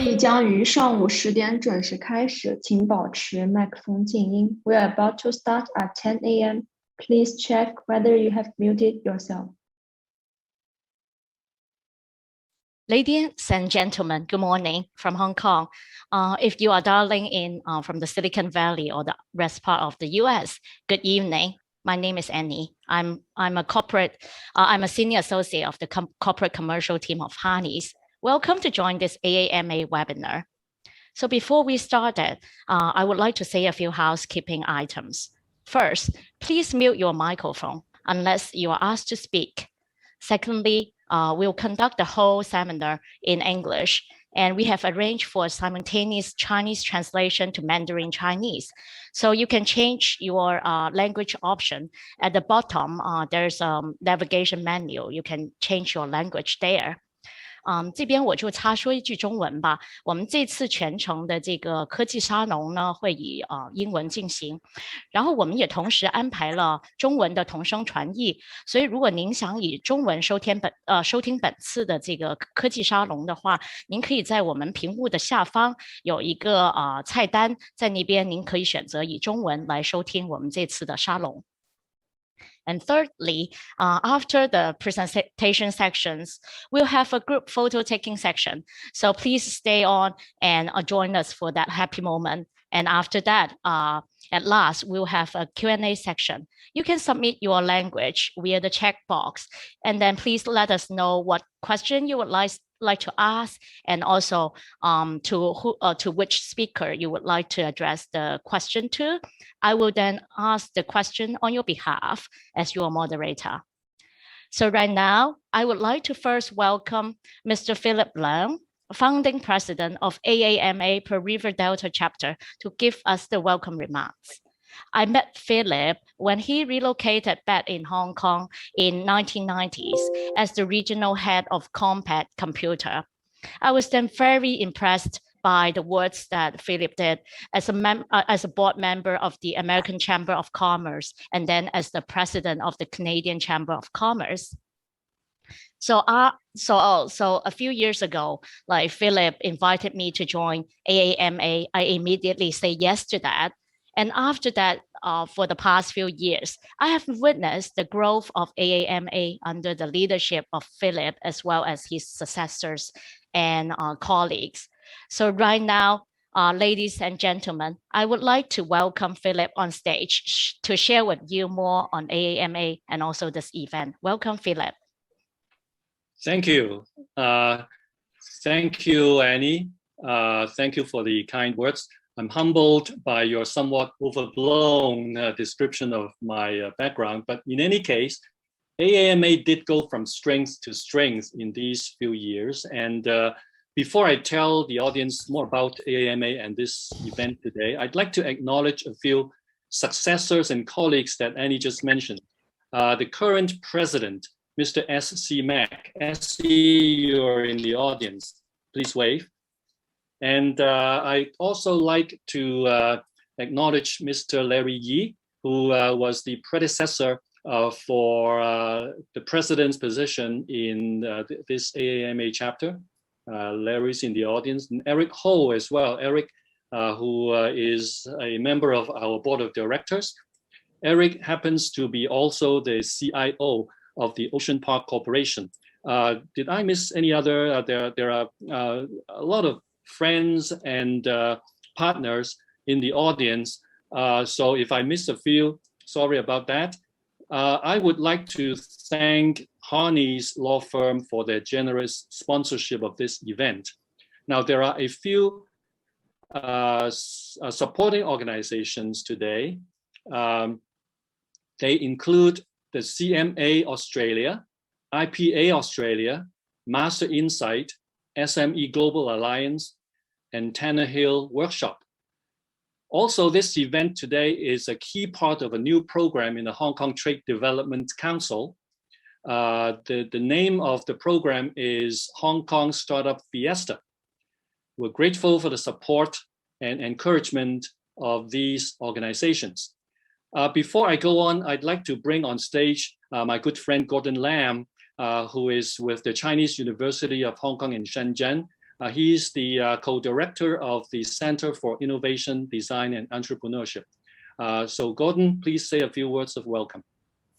会议将于上午10点准时开始，请保持麦克风静音。We are about to start at 10 a.m. Please check whether you have muted yourself. Ladies and gentlemen, good morning from Hong Kong. If you are dialing in from the Silicon Valley or the rest part of the US, good evening. My name is Annie. I'm a senior associate of the corporate commercial team of Harneys. Welcome to join this AAMA webinar. So before we started, I would like to say a few housekeeping items. First, please mute your microphone unless you are asked to speak. Secondly, we'll conduct the whole seminar in English, and we have arranged for simultaneous Chinese translation to Mandarin Chinese. So you can change your language option. At the bottom, there's a navigation menu. You can change your language there. 这边我就插说一句中文吧。我们这次全程的这个科技沙龙呢，会以英文进行，然后我们也同时安排了中文的同声传译。所以如果您想以中文收听本次的这个科技沙龙的话，您可以在我们屏幕的下方有一个菜单，在那边您可以选择以中文来收听我们这次的沙龙。And thirdly, after the presentation sections, we'll have a group photo taking section. So please stay on and join us for that happy moment. And after that, at last, we'll have a Q&A section. You can submit your language via the chat box. And then please let us know what question you would like to ask, and also to which speaker you would like to address the question to. I will then ask the question on your behalf as your moderator. So right now, I would like to first welcome Mr. Philip Leung, founding president of AAMA Pearl River Delta chapter, to give us the welcome remarks. I met Philip when he relocated back in Hong Kong in 1990s as the regional head of Compaq Computer. I was then very impressed by the works that Philip did as a board member of the American Chamber of Commerce, and then as the president of the Canadian Chamber of Commerce. So a few years ago, like Philip invited me to join AAMA, I immediately say yes to that. And after that, for the past few years, I have witnessed the growth of AAMA under the leadership of Philip, as well as his successors and colleagues. So right now, ladies and gentlemen, I would like to welcome Philip on stage to share with you more on AAMA and also this event. Welcome, Philip. Thank you. Thank you, Annie. Thank you for the kind words. I'm humbled by your somewhat overblown description of my background, but in any case, AAMA did go from strength to strength in these few years. And before I tell the audience more about AAMA and this event today, I'd like to acknowledge a few successors and colleagues that Annie just mentioned. The current president, Mr. S.C. Mack. S.C., you're in the audience. Please wave. And I'd also like to acknowledge Mr. Larry Yee, who was the predecessor for the president's position in this AAMA chapter. Larry's in the audience. And Eric Ho as well. Eric, who is a member of our board of directors. Eric happens to be also the CIO of the Ocean Park Corporation. Did I miss any other? There are a lot of friends and partners in the audience. So if I missed a few, sorry about that. I would like to thank Harneys law firm for their generous sponsorship of this event. Now, there are a few supporting organizations today. They include the CMA Australia, IPA Australia, Master Insight, SME Global Alliance, and Tanner Hill Workshop. Also, this event today is a key part of a new program in the Hong Kong Trade Development Council. The name of the program is Hong Kong Startup Fiesta. We're grateful for the support and encouragement of these organizations. Before I go on, I'd like to bring on stage my good friend Gordon Lam, who is with the Chinese University of Hong Kong in Shenzhen, He is the co-director of the Center for Innovation, Design, and Entrepreneurship. So Gordon, please say a few words of welcome.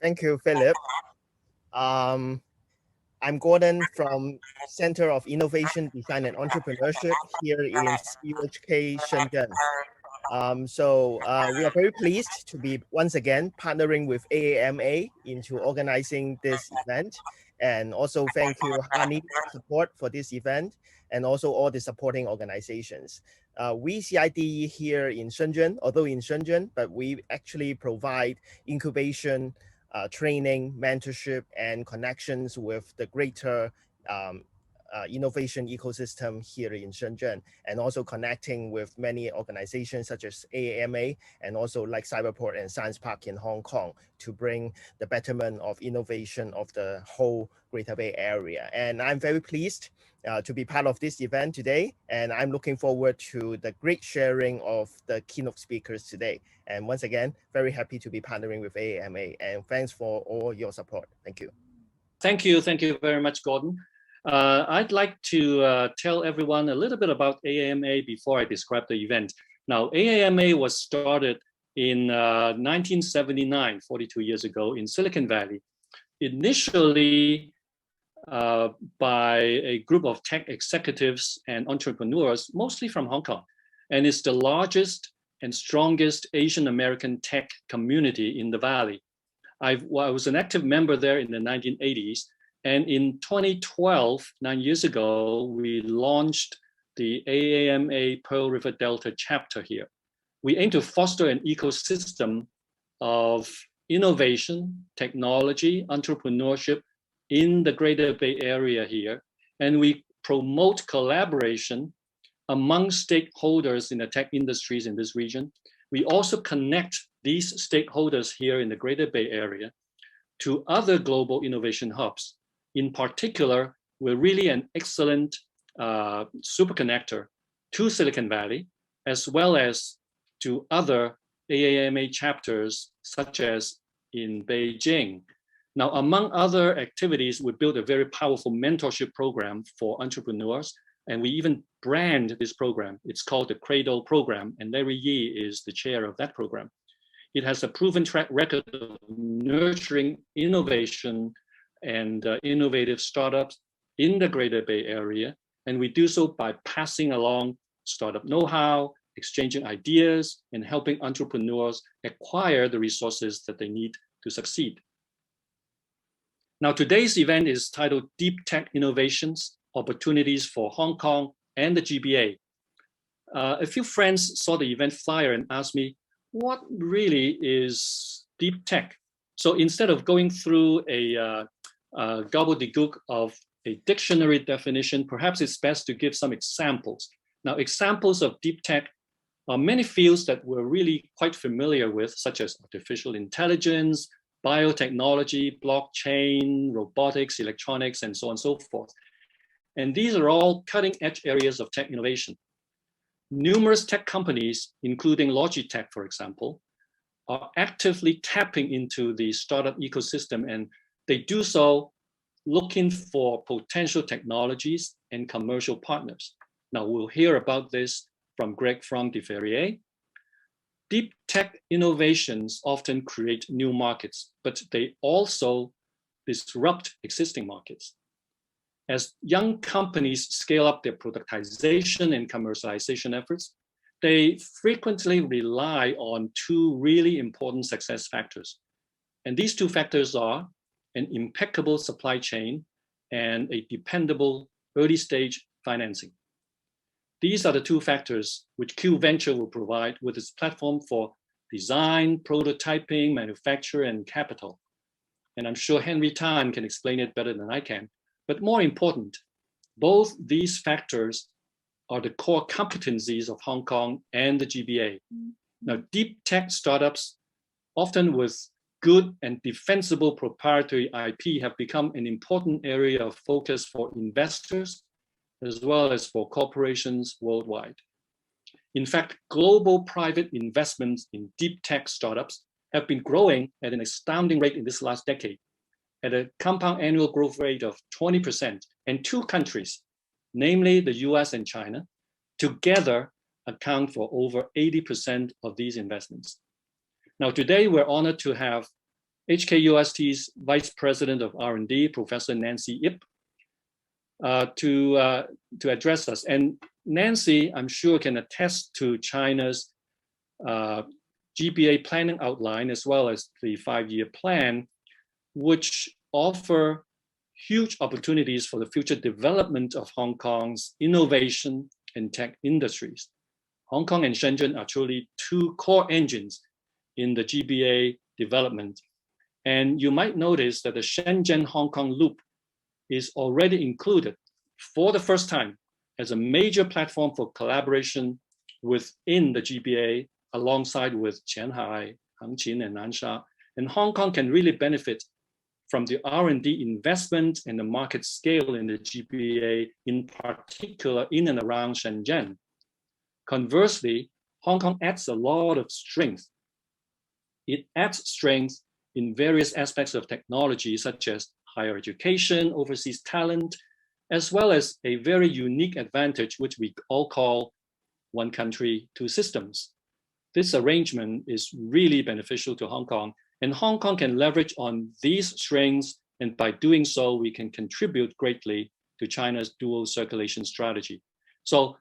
Thank you, Philip. I'm Gordon from Center of Innovation, Design, and Entrepreneurship here in CUHK Shenzhen. We are very pleased to be once again partnering with AAMA into organizing this event. And also thank you, Hani, support for this event, and also all the supporting organizations. We CIDE here in Shenzhen, although in Shenzhen, but we actually provide incubation, training, mentorship, and connections with the greater innovation ecosystem here in Shenzhen, and also connecting with many organizations such as AAMA and also like Cyberport and Science Park in Hong Kong to bring the betterment of innovation of the whole Greater Bay Area. And I'm very pleased to be part of this event today, and I'm looking forward to the great sharing of the keynote speakers today. And once again, very happy to be partnering with AAMA, and thanks for all your support. Thank you. Thank you very much, Gordon. I'd like to tell everyone a little bit about AAMA before I describe the event. Now, AAMA was started in 1979, 42 years ago in Silicon Valley, initially by a group of tech executives and entrepreneurs, mostly from Hong Kong, and it's the largest and strongest Asian American tech community in the Valley. I was an active member there in the 1980s. And in 2012, 9 years ago, we launched the AAMA Pearl River Delta chapter here. We aim to foster an ecosystem of innovation, technology, entrepreneurship in the Greater Bay Area here. And we promote collaboration among stakeholders in the tech industries in this region. We also connect these stakeholders here in the Greater Bay Area to other global innovation hubs. In particular, we're really an excellent super connector to Silicon Valley, as well as to other AAMA chapters, such as in Beijing. Now, among other activities, we built a very powerful mentorship program for entrepreneurs, and we even brand this program. It's called the Cradle Program, and Larry Yi is the chair of that program. It has a proven track record of nurturing innovation and innovative startups in the Greater Bay Area. And we do so by passing along startup know-how, exchanging ideas, and helping entrepreneurs acquire the resources that they need to succeed. Now, today's event is titled Deep Tech Innovations, Opportunities for Hong Kong and the GBA. A few friends saw the event flyer and asked me, what really is deep tech? So instead of going through a gobbledygook of a dictionary definition, perhaps it's best to give some examples. Now, examples of deep tech are many fields that we're really quite familiar with, such as artificial intelligence, biotechnology, blockchain, robotics, electronics, and so on and so forth. And these are all cutting-edge areas of tech innovation. Numerous tech companies, including Logitech, for example, are actively tapping into the startup ecosystem, and they do so looking for potential technologies and commercial partners. Now, we'll hear about this from Greg Franck de Ferrier. Deep tech innovations often create new markets, but they also disrupt existing markets. As young companies scale up their productization and commercialization efforts, they frequently rely on two really important success factors. And these two factors are an impeccable supply chain and a dependable early stage financing. These are the two factors which Q Venture will provide with its platform for design, prototyping, manufacture, and capital. And I'm sure Henry Tan can explain it better than I can. But more important, both these factors are the core competencies of Hong Kong and the GBA. Now, deep tech startups, often with good and defensible proprietary IP, have become an important area of focus for investors, as well as for corporations worldwide. In fact, global private investments in deep tech startups have been growing at an astounding rate in this last decade, at a compound annual growth rate of 20%. And two countries, namely the US and China, together account for over 80% of these investments. Now, today we're honored to have HKUST's Vice President of R&D, Professor Nancy Ip, to address us. And Nancy, I'm sure, can attest to China's GBA planning outline, as well as the 5-year plan, which offer huge opportunities for the future development of Hong Kong's innovation and tech industries. Hong Kong and Shenzhen are truly two core engines in the GBA development. And you might notice that the Shenzhen-Hong Kong loop is already included for the first time as a major platform for collaboration within the GBA, alongside with Qianhai, Hangqin, and Nansha. And Hong Kong can really benefit from the R&D investment and the market scale in the GBA, in particular in and around Shenzhen. Conversely, Hong Kong adds a lot of strength. It adds strength in various aspects of technology, such as higher education, overseas talent, as well as a very unique advantage, which we all call one country, two systems. This arrangement is really beneficial to Hong Kong, and Hong Kong can leverage on these strengths, and by doing so, we can contribute greatly to China's dual circulation strategy. So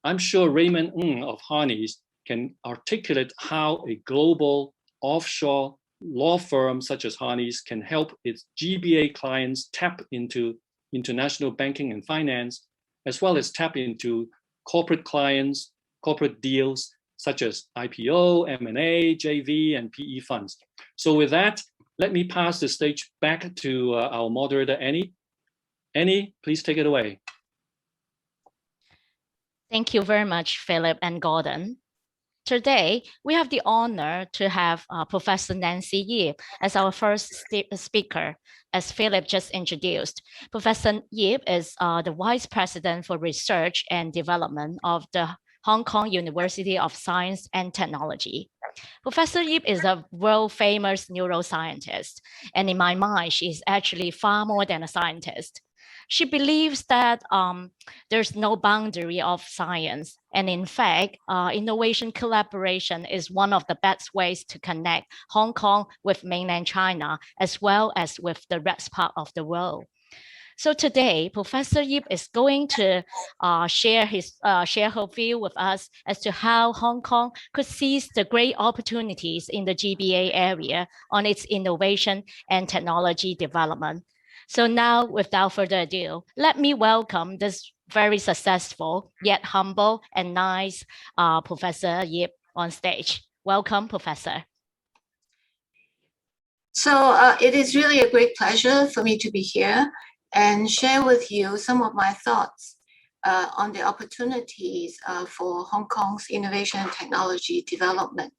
I'm sure Raymond Ng of Harneys can articulate how a global offshore law firm such as Harneys can help its GBA clients tap into international banking and finance, as well as tap into corporate clients, corporate deals, such as IPO, M&A, JV, and PE funds. So with that, let me pass the stage back to our moderator, Annie. Annie, please take it away. Thank you very much, Philip and Gordon. Today, we have the honor to have Professor Nancy Yip as our first speaker, as Philip just introduced. Professor Yip is the Vice President for Research and Development of the Hong Kong University of Science and Technology. Professor Yip is a world-famous neuroscientist, and in my mind, she is actually far more than a scientist. She believes that there's no boundary of science. And in fact, innovation collaboration is one of the best ways to connect Hong Kong with mainland China, as well as with the rest part of the world. So today, Professor Yip is going to share her view with us as to how Hong Kong could seize the great opportunities in the GBA area on its innovation and technology development. So now, without further ado, let me welcome this very successful, yet humble and nice Professor Yip on stage. Welcome, Professor. So it is really a great pleasure for me to be here and share with you some of my thoughts on the opportunities for Hong Kong's innovation and technology development.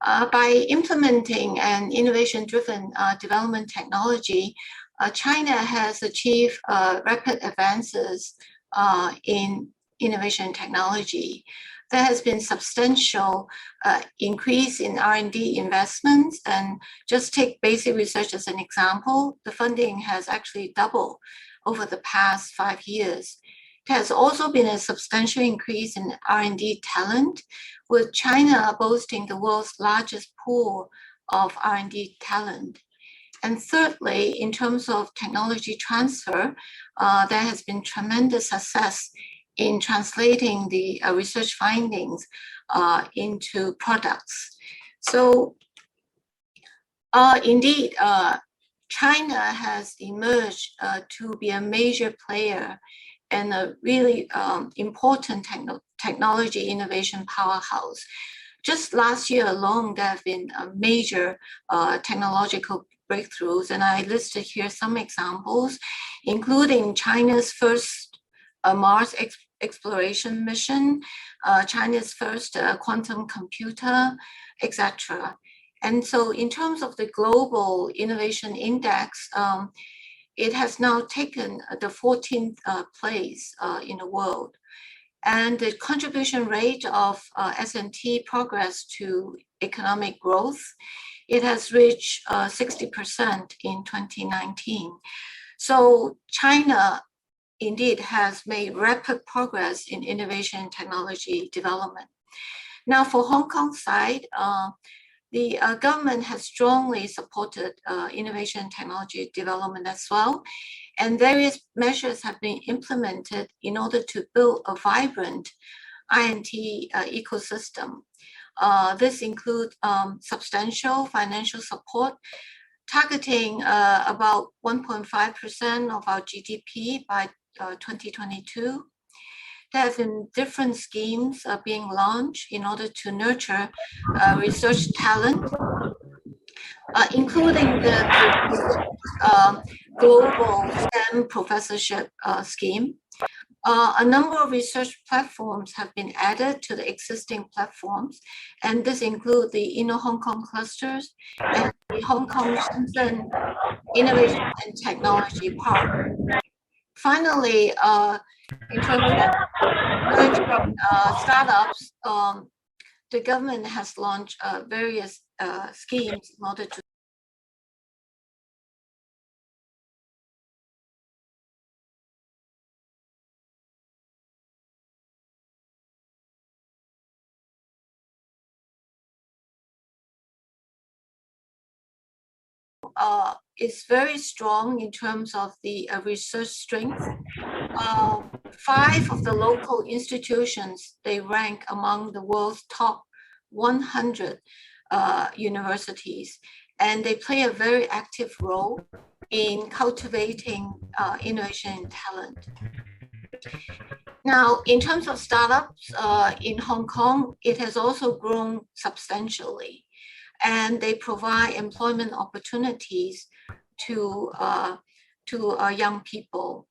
By implementing an innovation-driven development technology, China has achieved rapid advances in innovation technology. There has been substantial increase in R&D investments, and just take basic research as an example, the funding has actually doubled over the past 5 years. There has also been a substantial increase in R&D talent, with China boasting the world's largest pool of R&D talent. And thirdly, in terms of technology transfer, there has been tremendous success in translating the research findings into products. So indeed, China has emerged to be a major player and a really important technology innovation powerhouse. Just last year alone, there have been major technological breakthroughs, and I listed here some examples, including China's first Mars exploration mission, China's first quantum computer, etc. And so in terms of the global innovation index, it has now taken the 14th place in the world. And the contribution rate of S&T progress to economic growth, it has reached 60% in 2019. So China indeed has made rapid progress in innovation and technology development. Now, for Hong Kong side, the government has strongly supported innovation and technology development as well, and various measures have been implemented in order to build a vibrant INT ecosystem. This includes substantial financial support, targeting about 1.5% of our GDP by 2022. There have been different schemes being launched in order to nurture research talent, including the global STEM professorship scheme. A number of research platforms have been added to the existing platforms, and this includes the Hong Kong clusters and the Hong Kong Shenzhen Innovation and Technology Park. Finally, in terms of nurturing startups, the government has launched various schemes in order to is very strong in terms of the research strength. 5 of the local institutions, they rank among the world's top 100 universities, and they play a very active role in cultivating innovation and talent. Now, in terms of startups in Hong Kong, it has also grown substantially, and they provide employment opportunities to young people.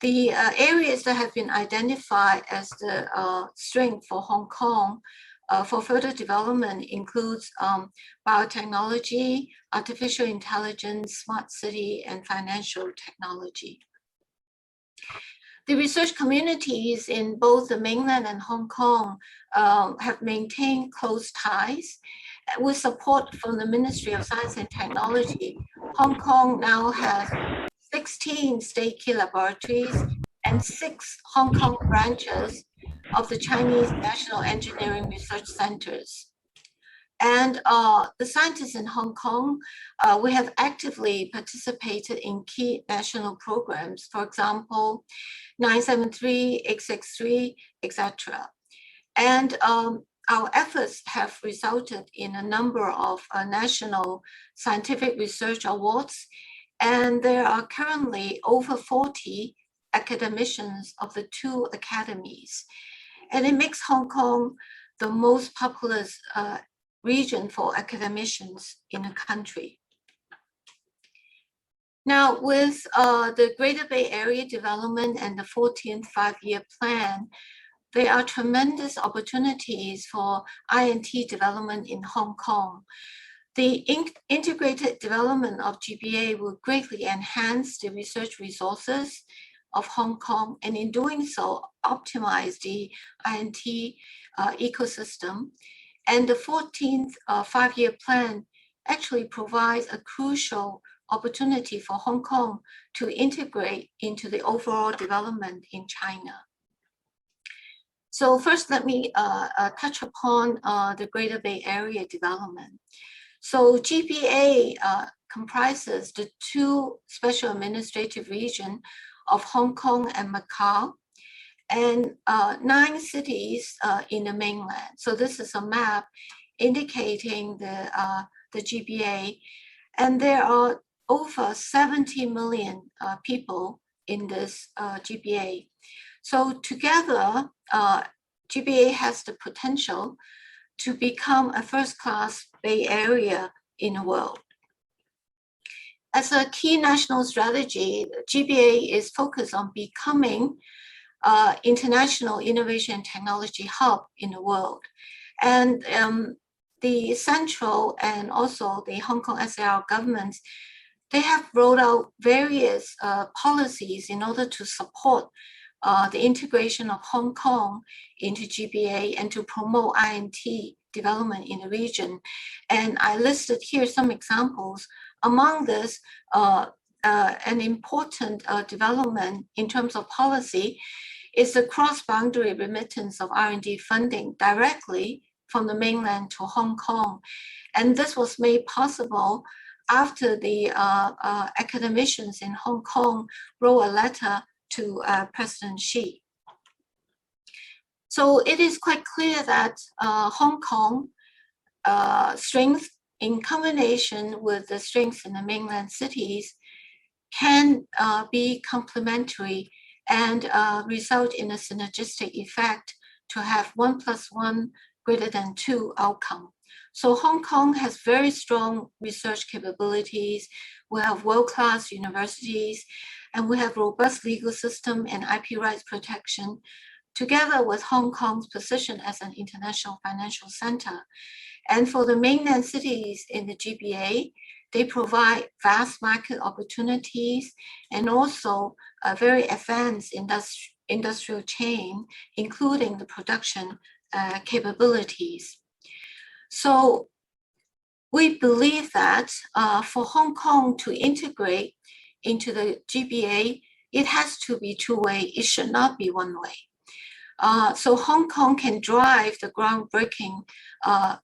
The areas that have been identified as the strength for Hong Kong for further development includes biotechnology, artificial intelligence, smart city, and financial technology. The research communities in both the mainland and Hong Kong have maintained close ties. With support from the Ministry of Science and Technology, Hong Kong now has 16 state key laboratories and 6 Hong Kong branches of the Chinese National Engineering Research Centers. And the scientists in Hong Kong, we have actively participated in key national programs, for example, 973, 863, etc. And our efforts have resulted in a number of national scientific research awards, and there are currently over 40 academicians of the 2 academies. And it makes Hong Kong the most populous region for academicians in the country. Now, with the Greater Bay Area development and the 14th five-year plan, there are tremendous opportunities for INT development in Hong Kong. The integrated development of GBA will greatly enhance the research resources of Hong Kong, and in doing so, optimize the INT ecosystem. And the 14th five-year plan actually provides a crucial opportunity for Hong Kong to integrate into the overall development in China. So first, let me touch upon the Greater Bay Area development. So GBA comprises the 2 special administrative regions of Hong Kong and Macau, and 9 cities in the mainland. So this is a map indicating the GBA, and there are over 70 million people in this GBA. So together, GBA has the potential to become a first-class Bay Area in the world. As a key national strategy, GBA is focused on becoming international innovation and technology hub in the world. And the central and also the Hong Kong SAR governments, they have rolled out various policies in order to support the integration of Hong Kong into GBA and to promote INT development in the region. And I listed here some examples. Among this, an important development in terms of policy is the cross-boundary remittance of R&D funding directly from the mainland to Hong Kong. And this was made possible after the academicians in Hong Kong wrote a letter to President Xi. So it is quite clear that Hong Kong strength in combination with the strengths in the mainland cities can be complementary and result in a synergistic effect to have 1 + 1 greater than 2 outcome. So Hong Kong has very strong research capabilities. We have world-class universities, and we have robust legal system and IP rights protection, together with Hong Kong's position as an international financial center. And for the mainland cities in the GBA, they provide vast market opportunities and also a very advanced industrial chain, including the production capabilities. So we believe that for Hong Kong to integrate into the GBA, it has to be two-way. It should not be one-way. So Hong Kong can drive the groundbreaking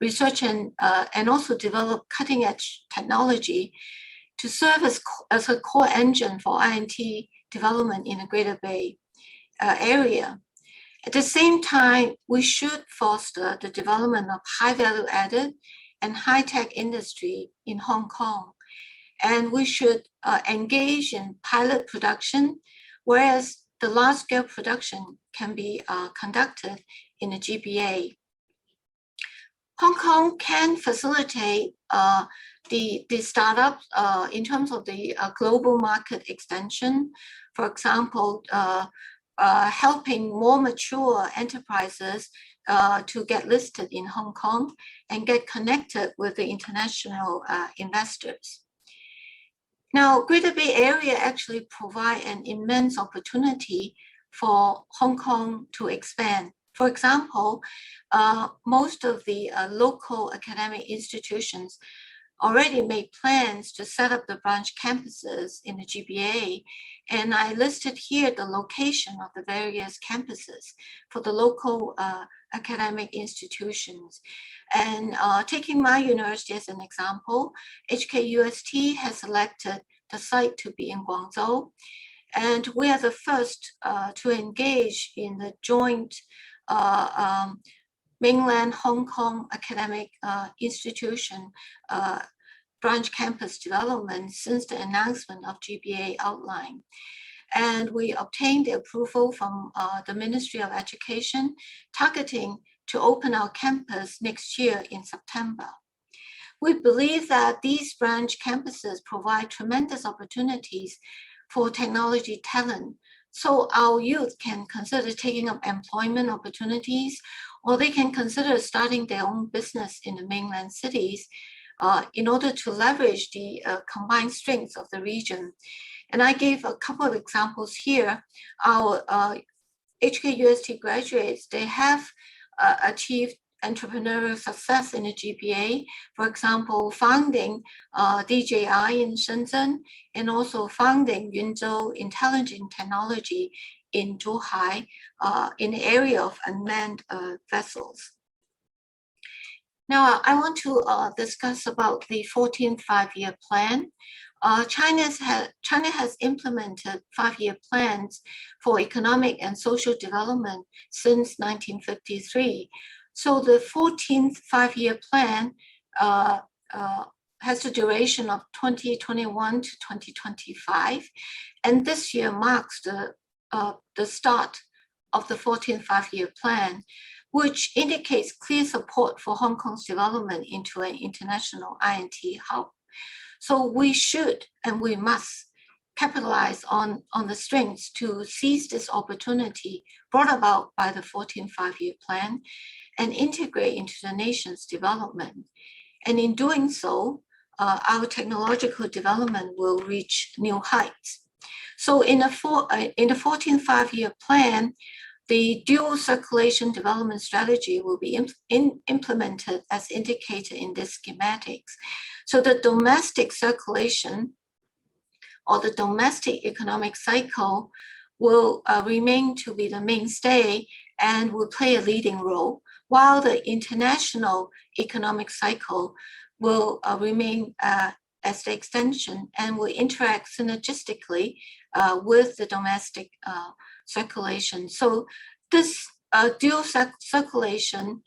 research and also develop cutting-edge technology to serve as a core engine for I&T development in the Greater Bay Area. At the same time, we should foster the development of high value added and high-tech industry in Hong Kong. And we should engage in pilot production, whereas the large-scale production can be conducted in the GBA. Hong Kong can facilitate the startups in terms of the global market extension. For example, helping more mature enterprises to get listed in Hong Kong and get connected with the international investors. Now, Greater Bay Area actually provide an immense opportunity for Hong Kong to expand. For example, most of the local academic institutions already made plans to set up the branch campuses in the GBA. And I listed here the location of the various campuses for the local academic institutions. And taking my university as an example, HKUST has selected the site to be in Guangzhou. And we are the first to engage in the joint mainland Hong Kong academic institution branch campus development since the announcement of GBA outline. And we obtained the approval from the Ministry of Education, targeting to open our campus next year in September. We believe that these branch campuses provide tremendous opportunities for technology talent. So our youth can consider taking up employment opportunities, or they can consider starting their own business in the mainland cities in order to leverage the combined strengths of the region. And I gave a couple of examples here. Our HKUST graduates, they have achieved entrepreneurial success in the GBA, for example, founding DJI in Shenzhen, and also founding Yunzhou Intelligent Technology in Zhuhai in the area of unmanned vessels. Now, I want to discuss about the 14th five-year plan. China has implemented five-year plans for economic and social development since 1953. So the 14th five-year plan has a duration of 2021 to 2025. And this year marks the start of the 14th five-year plan, which indicates clear support for Hong Kong's development into an international I&T hub. So we should and we must capitalize on the strengths to seize this opportunity brought about by the 14th five-year plan and integrate into the nation's development. And in doing so, our technological development will reach new heights. So in the 14th five-year plan, the dual circulation development strategy will be implemented as indicated in this schematics. So the domestic circulation or the domestic economic cycle will remain to be the mainstay and will play a leading role, while the international economic cycle will remain as the extension and will interact synergistically with the domestic circulation. So this dual circulation,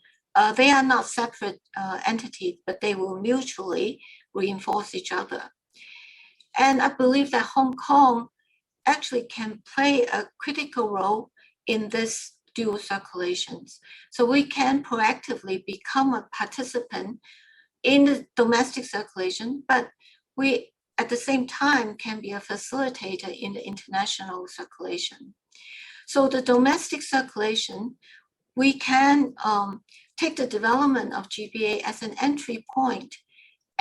they are not separate entities, but they will mutually reinforce each other. And I believe that Hong Kong actually can play a critical role in this dual circulations. So we can proactively become a participant in the domestic circulation, but we at the same time can be a facilitator in the international circulation. So the domestic circulation, we can take the development of GBA as an entry point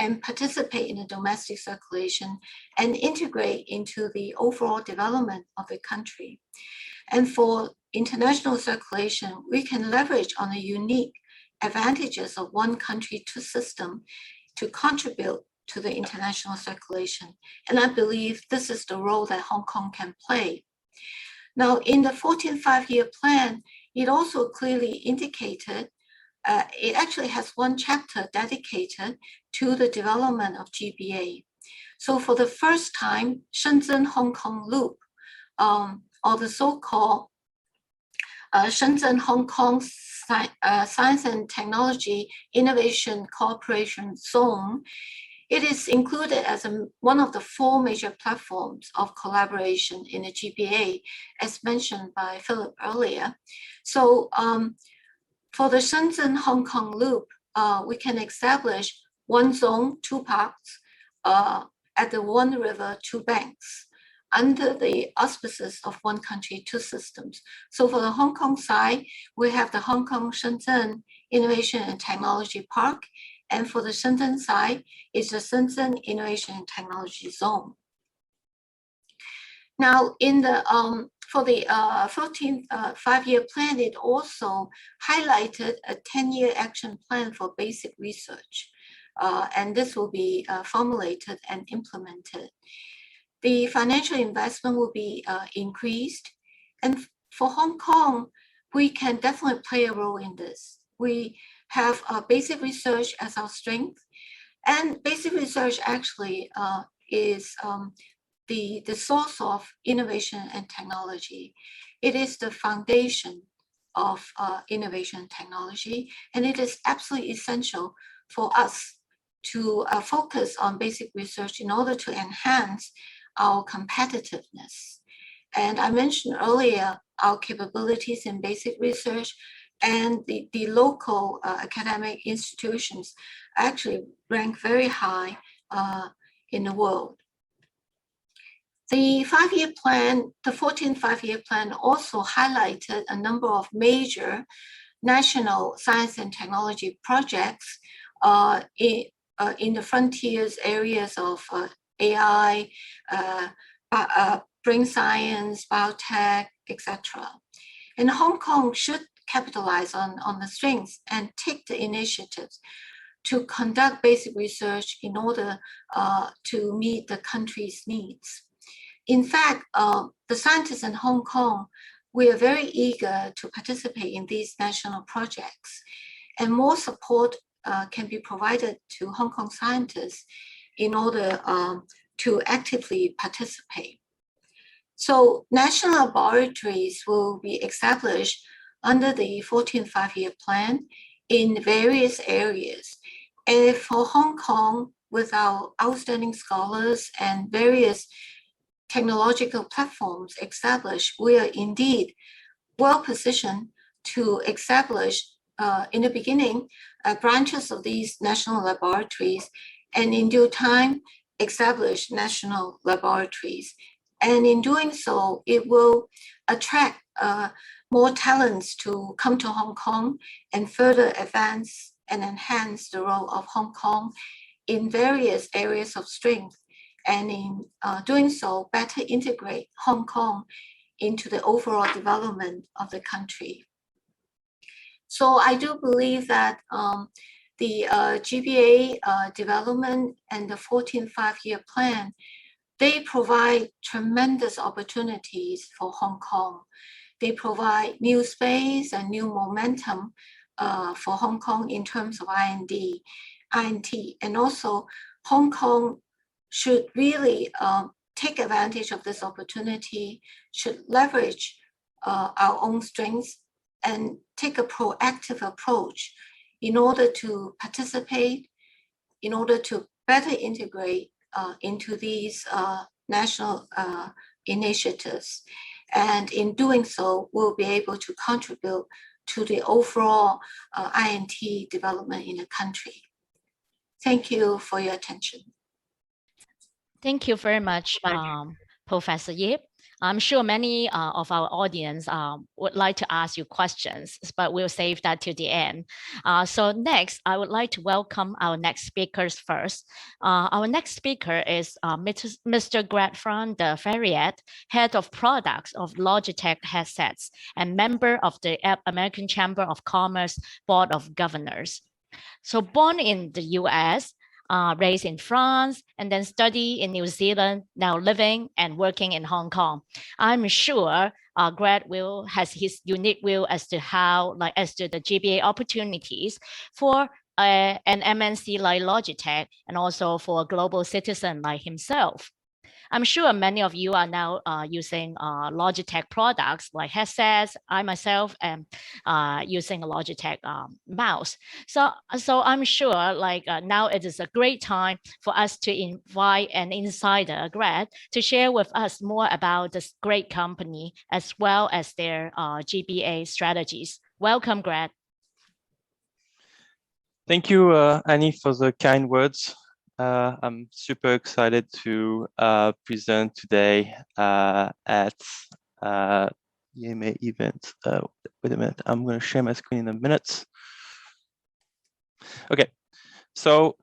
and participate in the domestic circulation and integrate into the overall development of the country. And for international circulation, we can leverage on the unique advantages of one country, two system to contribute to the international circulation. And I believe this is the role that Hong Kong can play. Now, in the 14th five-year plan, it also clearly indicated it actually has one chapter dedicated to the development of GBA. So for the first time, Shenzhen-Hong Kong Loop, or the so-called Shenzhen-Hong Kong Science and Technology Innovation Cooperation Zone, it is included as one of the 4 major platforms of collaboration in the GBA, as mentioned by Philip earlier. So for the Shenzhen-Hong Kong Loop, we can establish one zone, 2 parks at the one river, 2 banks under the auspices of one country, 2 systems. So for the Hong Kong side, we have the Hong Kong Shenzhen Innovation and Technology Park. And for the Shenzhen side, is the Shenzhen Innovation and Technology Zone. Now, in the for the 14th five-year plan, it also highlighted a 10-year action plan for basic research, and this will be formulated and implemented. The financial investment will be increased, and for Hong Kong, we can definitely play a role in this. We have basic research as our strength, and basic research actually is the source of innovation and technology. It is the foundation of innovation and technology, and it is absolutely essential for us to focus on basic research in order to enhance our competitiveness. And I mentioned earlier our capabilities in basic research, and the local academic institutions actually rank very high in the world. The 5-year plan, the 14th five-year plan, also highlighted a number of major national science and technology projects in the frontiers areas of AI, brain science, biotech, etc. And Hong Kong should capitalize on the strengths and take the initiatives to conduct basic research in order to meet the country's needs. In fact, the scientists in Hong Kong, we are very eager to participate in these national projects, and more support can be provided to Hong Kong scientists in order to actively participate. So national laboratories will be established under the 14th five-year plan in various areas. And for Hong Kong, with our outstanding scholars and various technological platforms established, we are indeed well positioned to establish, in the beginning, branches of these national laboratories, and in due time, establish national laboratories. And in doing so, it will attract more talents to come to Hong Kong and further advance and enhance the role of Hong Kong in various areas of strength, and in doing so, better integrate Hong Kong into the overall development of the country. So I do believe that the GBA development and the 14th five-year plan they provide tremendous opportunities for Hong Kong. They provide new space and new momentum for Hong Kong in terms of INT. And also, Hong Kong should really take advantage of this opportunity, should leverage our own strengths and take a proactive approach in order to participate, in order to better integrate into these national initiatives. And in doing so, we'll be able to contribute to the overall INT development in the country. Thank you for your attention. Thank you very much, Professor Yip. I'm sure many of our audience would like to ask you questions, but we'll save that to the end. So next, I would like to welcome our next speakers first. Our next speaker is Mr. Greg van der Ferriet, Head of Products of Logitech Headsets and member of the American Chamber of Commerce Board of Governors. So born in the US, raised in France, and then study in New Zealand, now living and working in Hong Kong. I'm sure Greg has his unique view as to how, as to the GBA opportunities for an MNC like Logitech, and also for a global citizen like himself. I'm sure many of you are now using Logitech products like headsets. I myself am using a Logitech mouse. So I'm sure now it is a great time for us to invite an insider, Greg, to share with us more about this great company as well as their GBA strategies. Welcome, Greg. Thank you, Annie, for the kind words. I'm super excited to present today at EMA event. Wait a minute, I'm going to share my screen in a minute. Okay, so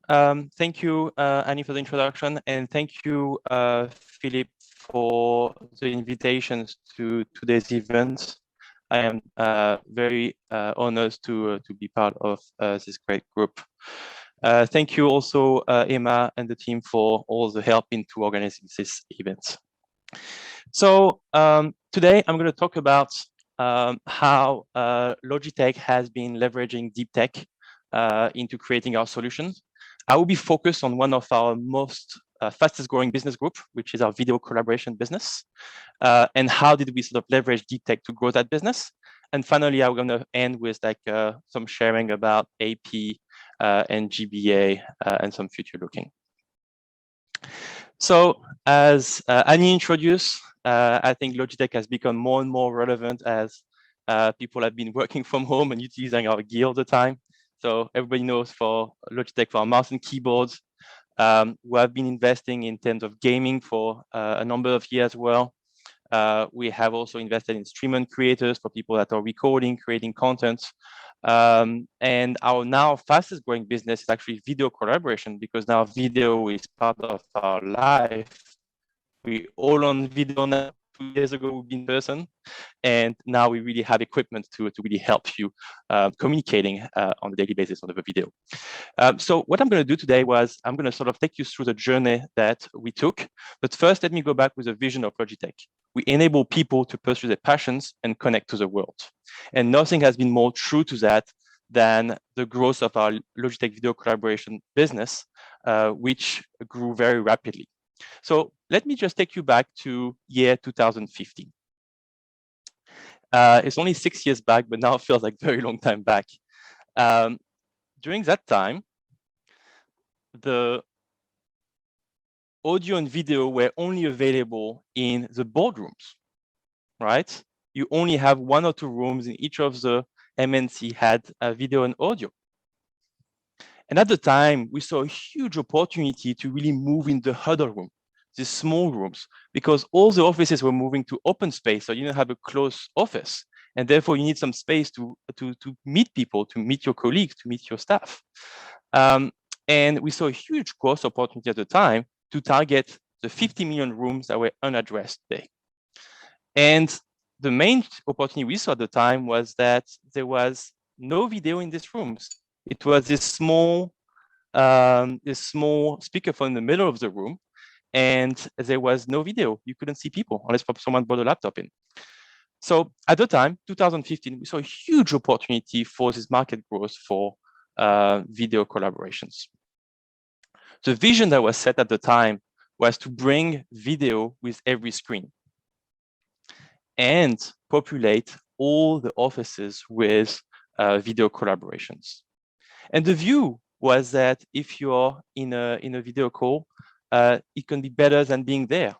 thank you, Annie, for the introduction, and thank you, Philip, for the invitations to today's event. I am very honored to be part of this great group. Thank you also, Emma and the team, for all the help into organizing this event. So today I'm going to talk about how Logitech has been leveraging deep tech into creating our solutions. I will be focused on one of our most fastest growing business group, which is our video collaboration business, and how did we sort of leverage deep tech to grow that business. And finally, I'm going to end with some sharing about AP and GBA and some future looking. So as Annie introduced, I think Logitech has become more and more relevant as people have been working from home and utilizing our gear all the time. So everybody knows for Logitech for our mouse and keyboards. We have been investing in terms of gaming for a number of years as well. We have also invested in streamer creators for people that are recording, creating content. And our now fastest growing business is actually video collaboration, because now video is part of our life. We all on video now. 2 years ago we've been in person, and now we really have equipment to really help you communicating on a daily basis on the video. So what I'm going to do today was I'm going to sort of take you through the journey that we took. But first, let me go back with the vision of Logitech. We enable people to pursue their passions and connect to the world. And nothing has been more true to that than the growth of our Logitech video collaboration business, which grew very rapidly. So let me just take you back to year 2015. It's only 6 years back, but now it feels like a very long time back. During that time, the audio and video were only available in the boardrooms, right? You only have 1 or 2 rooms in each of the MNC had video and audio. And at the time, we saw a huge opportunity to really move in the huddle room, these small rooms, because all the offices were moving to open space, so you don't have a closed office. And therefore, you need some space to meet people, to meet your colleagues, to meet your staff. And we saw a huge growth opportunity at the time to target the 50 million rooms that were unaddressed today. And the main opportunity we saw at the time was that there was no video in these rooms. It was this small speakerphone in the middle of the room, and there was no video. You couldn't see people unless someone brought a laptop in. So at the time, 2015, we saw a huge opportunity for this market growth for video collaborations. The vision that was set at the time was to bring video with every screen and populate all the offices with video collaborations. And the view was that if you're in a video call, it can be better than being there.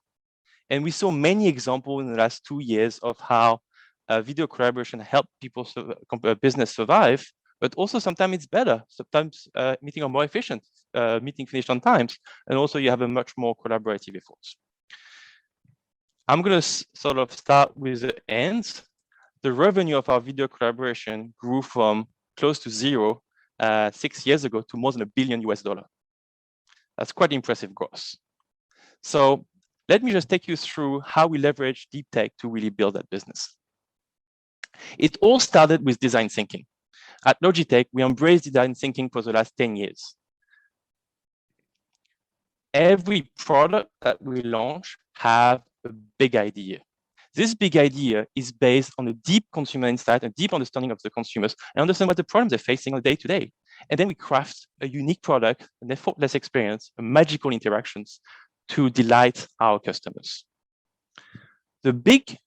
And we saw many examples in the last 2 years of how video collaboration helped people, business survive, but also sometimes it's better. Sometimes meetings are more efficient, meeting finished on time, and also you have a much more collaborative efforts. I'm going to sort of start with the ends. The revenue of our video collaboration grew from close to zero 6 years ago to more than $1 billion US. That's quite impressive growth. So let me just take you through how we leverage deep tech to really build that business. It all started with design thinking. At Logitech, we embraced design thinking for the last 10 years. Every product that we launch have a big idea. This big idea is based on a deep consumer insight, a deep understanding of the consumers, and understand what the problems they're facing on day to day. And then we craft a unique product, an effortless experience, a magical interactions to delight our customers. The big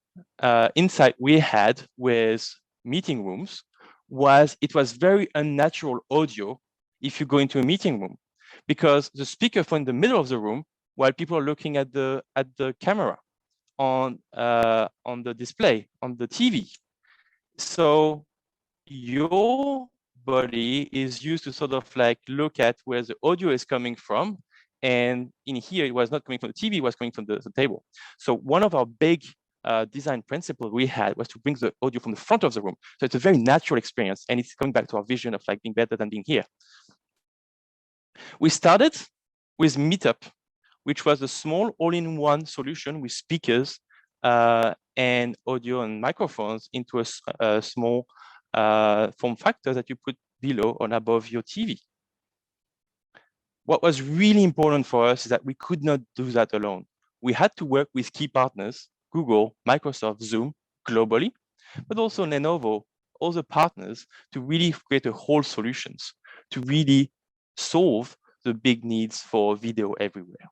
insight we had with meeting rooms was it was very unnatural audio if you go into a meeting room, because the speakerphone in the middle of the room while people are looking at the camera on the display on the TV. So your body is used to sort of like look at where the audio is coming from, and in here it was not coming from the TV, it was coming from the table. So one of our big design principles we had was to bring the audio from the front of the room. So it's a very natural experience, and it's coming back to our vision of like being better than being here. We started with Meetup, which was a small all-in-one solution with speakers and audio and microphones into a small form factor that you put below or above your TV. What was really important for us is that we could not do that alone. We had to work with key partners, Google, Microsoft, Zoom, globally, but also Lenovo, all the partners, to really create a whole solutions, to really solve the big needs for video everywhere.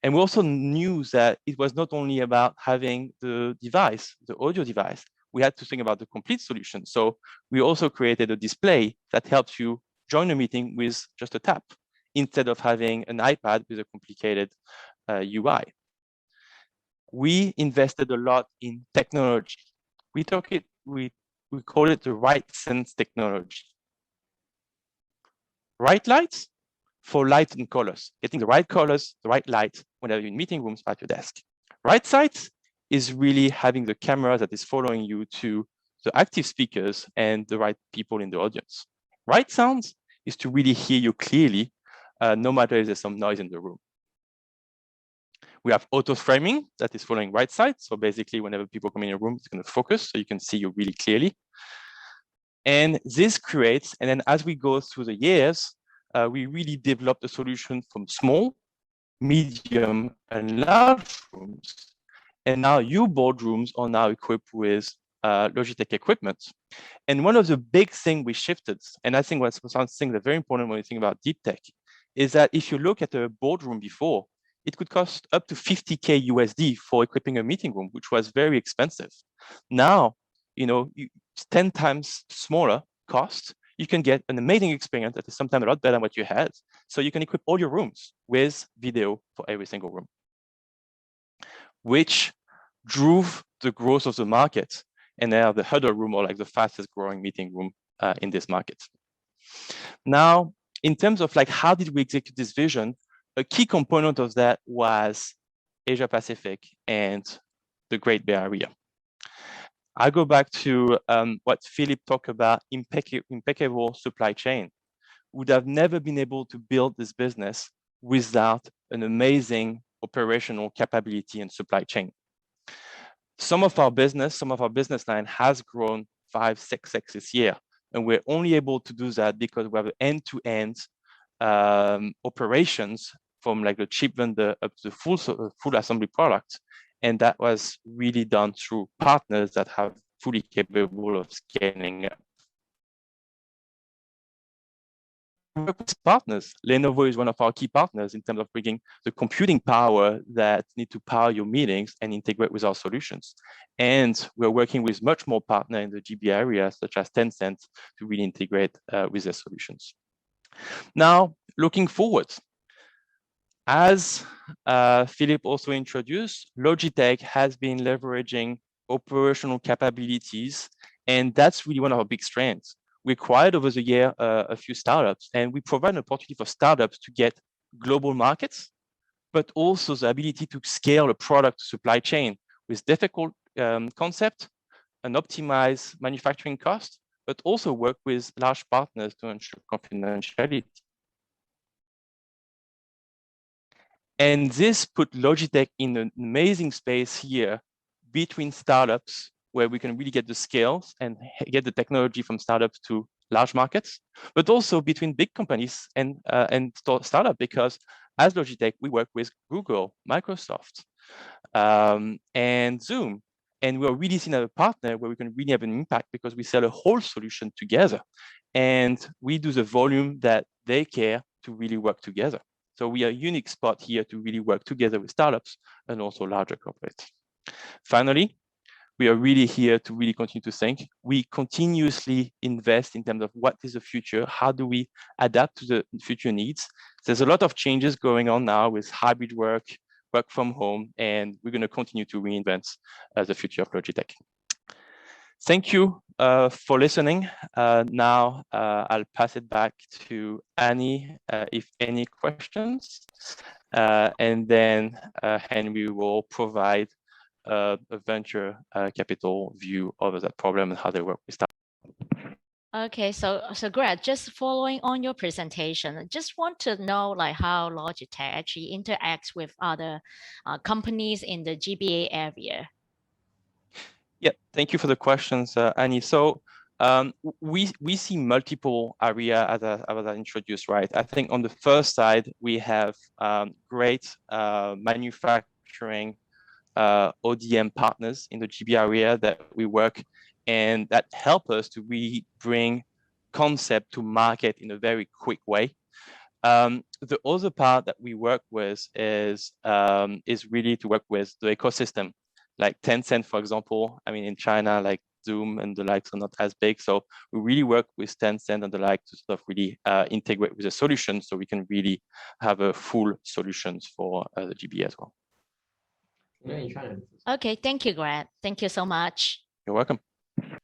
And we also knew that it was not only about having the device, the audio device, we had to think about the complete solution. So we also created a display that helps you join a meeting with just a tap, instead of having an iPad with a complicated UI. We invested a lot in technology. We call it the right sense technology. Right lights for light and colors, getting the right colors, the right light whenever you're in meeting rooms at your desk. Right sight is really having the camera that is following you to the active speakers and the right people in the audience. Right sounds is to really hear you clearly, no matter if there's some noise in the room. We have auto framing that is following right side. So basically, whenever people come in a room, it's going to focus so you can see you really clearly. And this creates, and then as we go through the years, we really developed a solution from small, medium, and large rooms. And now your boardrooms are now equipped with Logitech equipment. And one of the big things we shifted, and I think what's something that's very important when you think about deep tech, is that if you look at a boardroom before, it could cost up to 50K USD for equipping a meeting room, which was very expensive. Now, it's 10 times smaller cost. You can get an amazing experience that is sometimes a lot better than what you had. So you can equip all your rooms with video for every single room, which drove the growth of the market. And now the huddle room are like the fastest growing meeting room in this market. Now, in terms of like, how did we execute this vision? A key component of that was Asia Pacific and the Great Bay Area. I go back to what Philip talked about, impeccable supply chain. Would have never been able to build this business without an amazing operational capability and supply chain. Some of our business line has grown 5-6x this year, and we're only able to do that because we have end-to-end operations from like the chip vendor up to the full assembly product. And that was really done through partners that have fully capable of scaling up. Partners. Lenovo is one of our key partners in terms of bringing the computing power that need to power your meetings and integrate with our solutions. And we're working with much more partners in the GBA area, such as Tencent, to really integrate with their solutions. Now, looking forward, as Philip also introduced, Logitech has been leveraging operational capabilities, and that's really one of our big strengths. We acquired over the year a few startups, and we provide an opportunity for startups to get global markets, but also the ability to scale a product supply chain with difficult concept and optimize manufacturing costs, but also work with large partners to ensure confidentiality. And this put Logitech in an amazing space here between startups, where we can really get the scales and get the technology from startups to large markets, but also between big companies and startup, because as Logitech, we work with Google, Microsoft, and Zoom. And we're really seen as a partner where we can really have an impact because we sell a whole solution together. And we do the volume that they care to really work together. So we are a unique spot here to really work together with startups and also larger corporates. Finally, we are really here to really continue to think. We continuously invest in terms of what is the future, how do we adapt to the future needs. There's a lot of changes going on now with hybrid work, work from home, and we're going to continue to reinvent the future of Logitech. Thank you for listening. Now I'll pass it back to Annie if any questions, and then Henry will provide a venture capital view of that problem and how they work with that. Okay, so Greg, just following on your presentation, I just want to know like how Logitech actually interacts with other companies in the GBA area. Yeah, thank you for the questions, Annie. So we see multiple areas as I introduced, right? I think on the first side, we have great manufacturing ODM partners in the GBA area that we work, and that help us to really bring concept to market in a very quick way. The other part that we work with is really to work with the ecosystem, like Tencent, for example. I mean, in China, like Zoom and the likes are not as big. So we really work with Tencent and the like to sort of really integrate with the solution so we can really have a full solutions for the GBA as well. Okay, thank you, Greg. Thank you so much. You're welcome.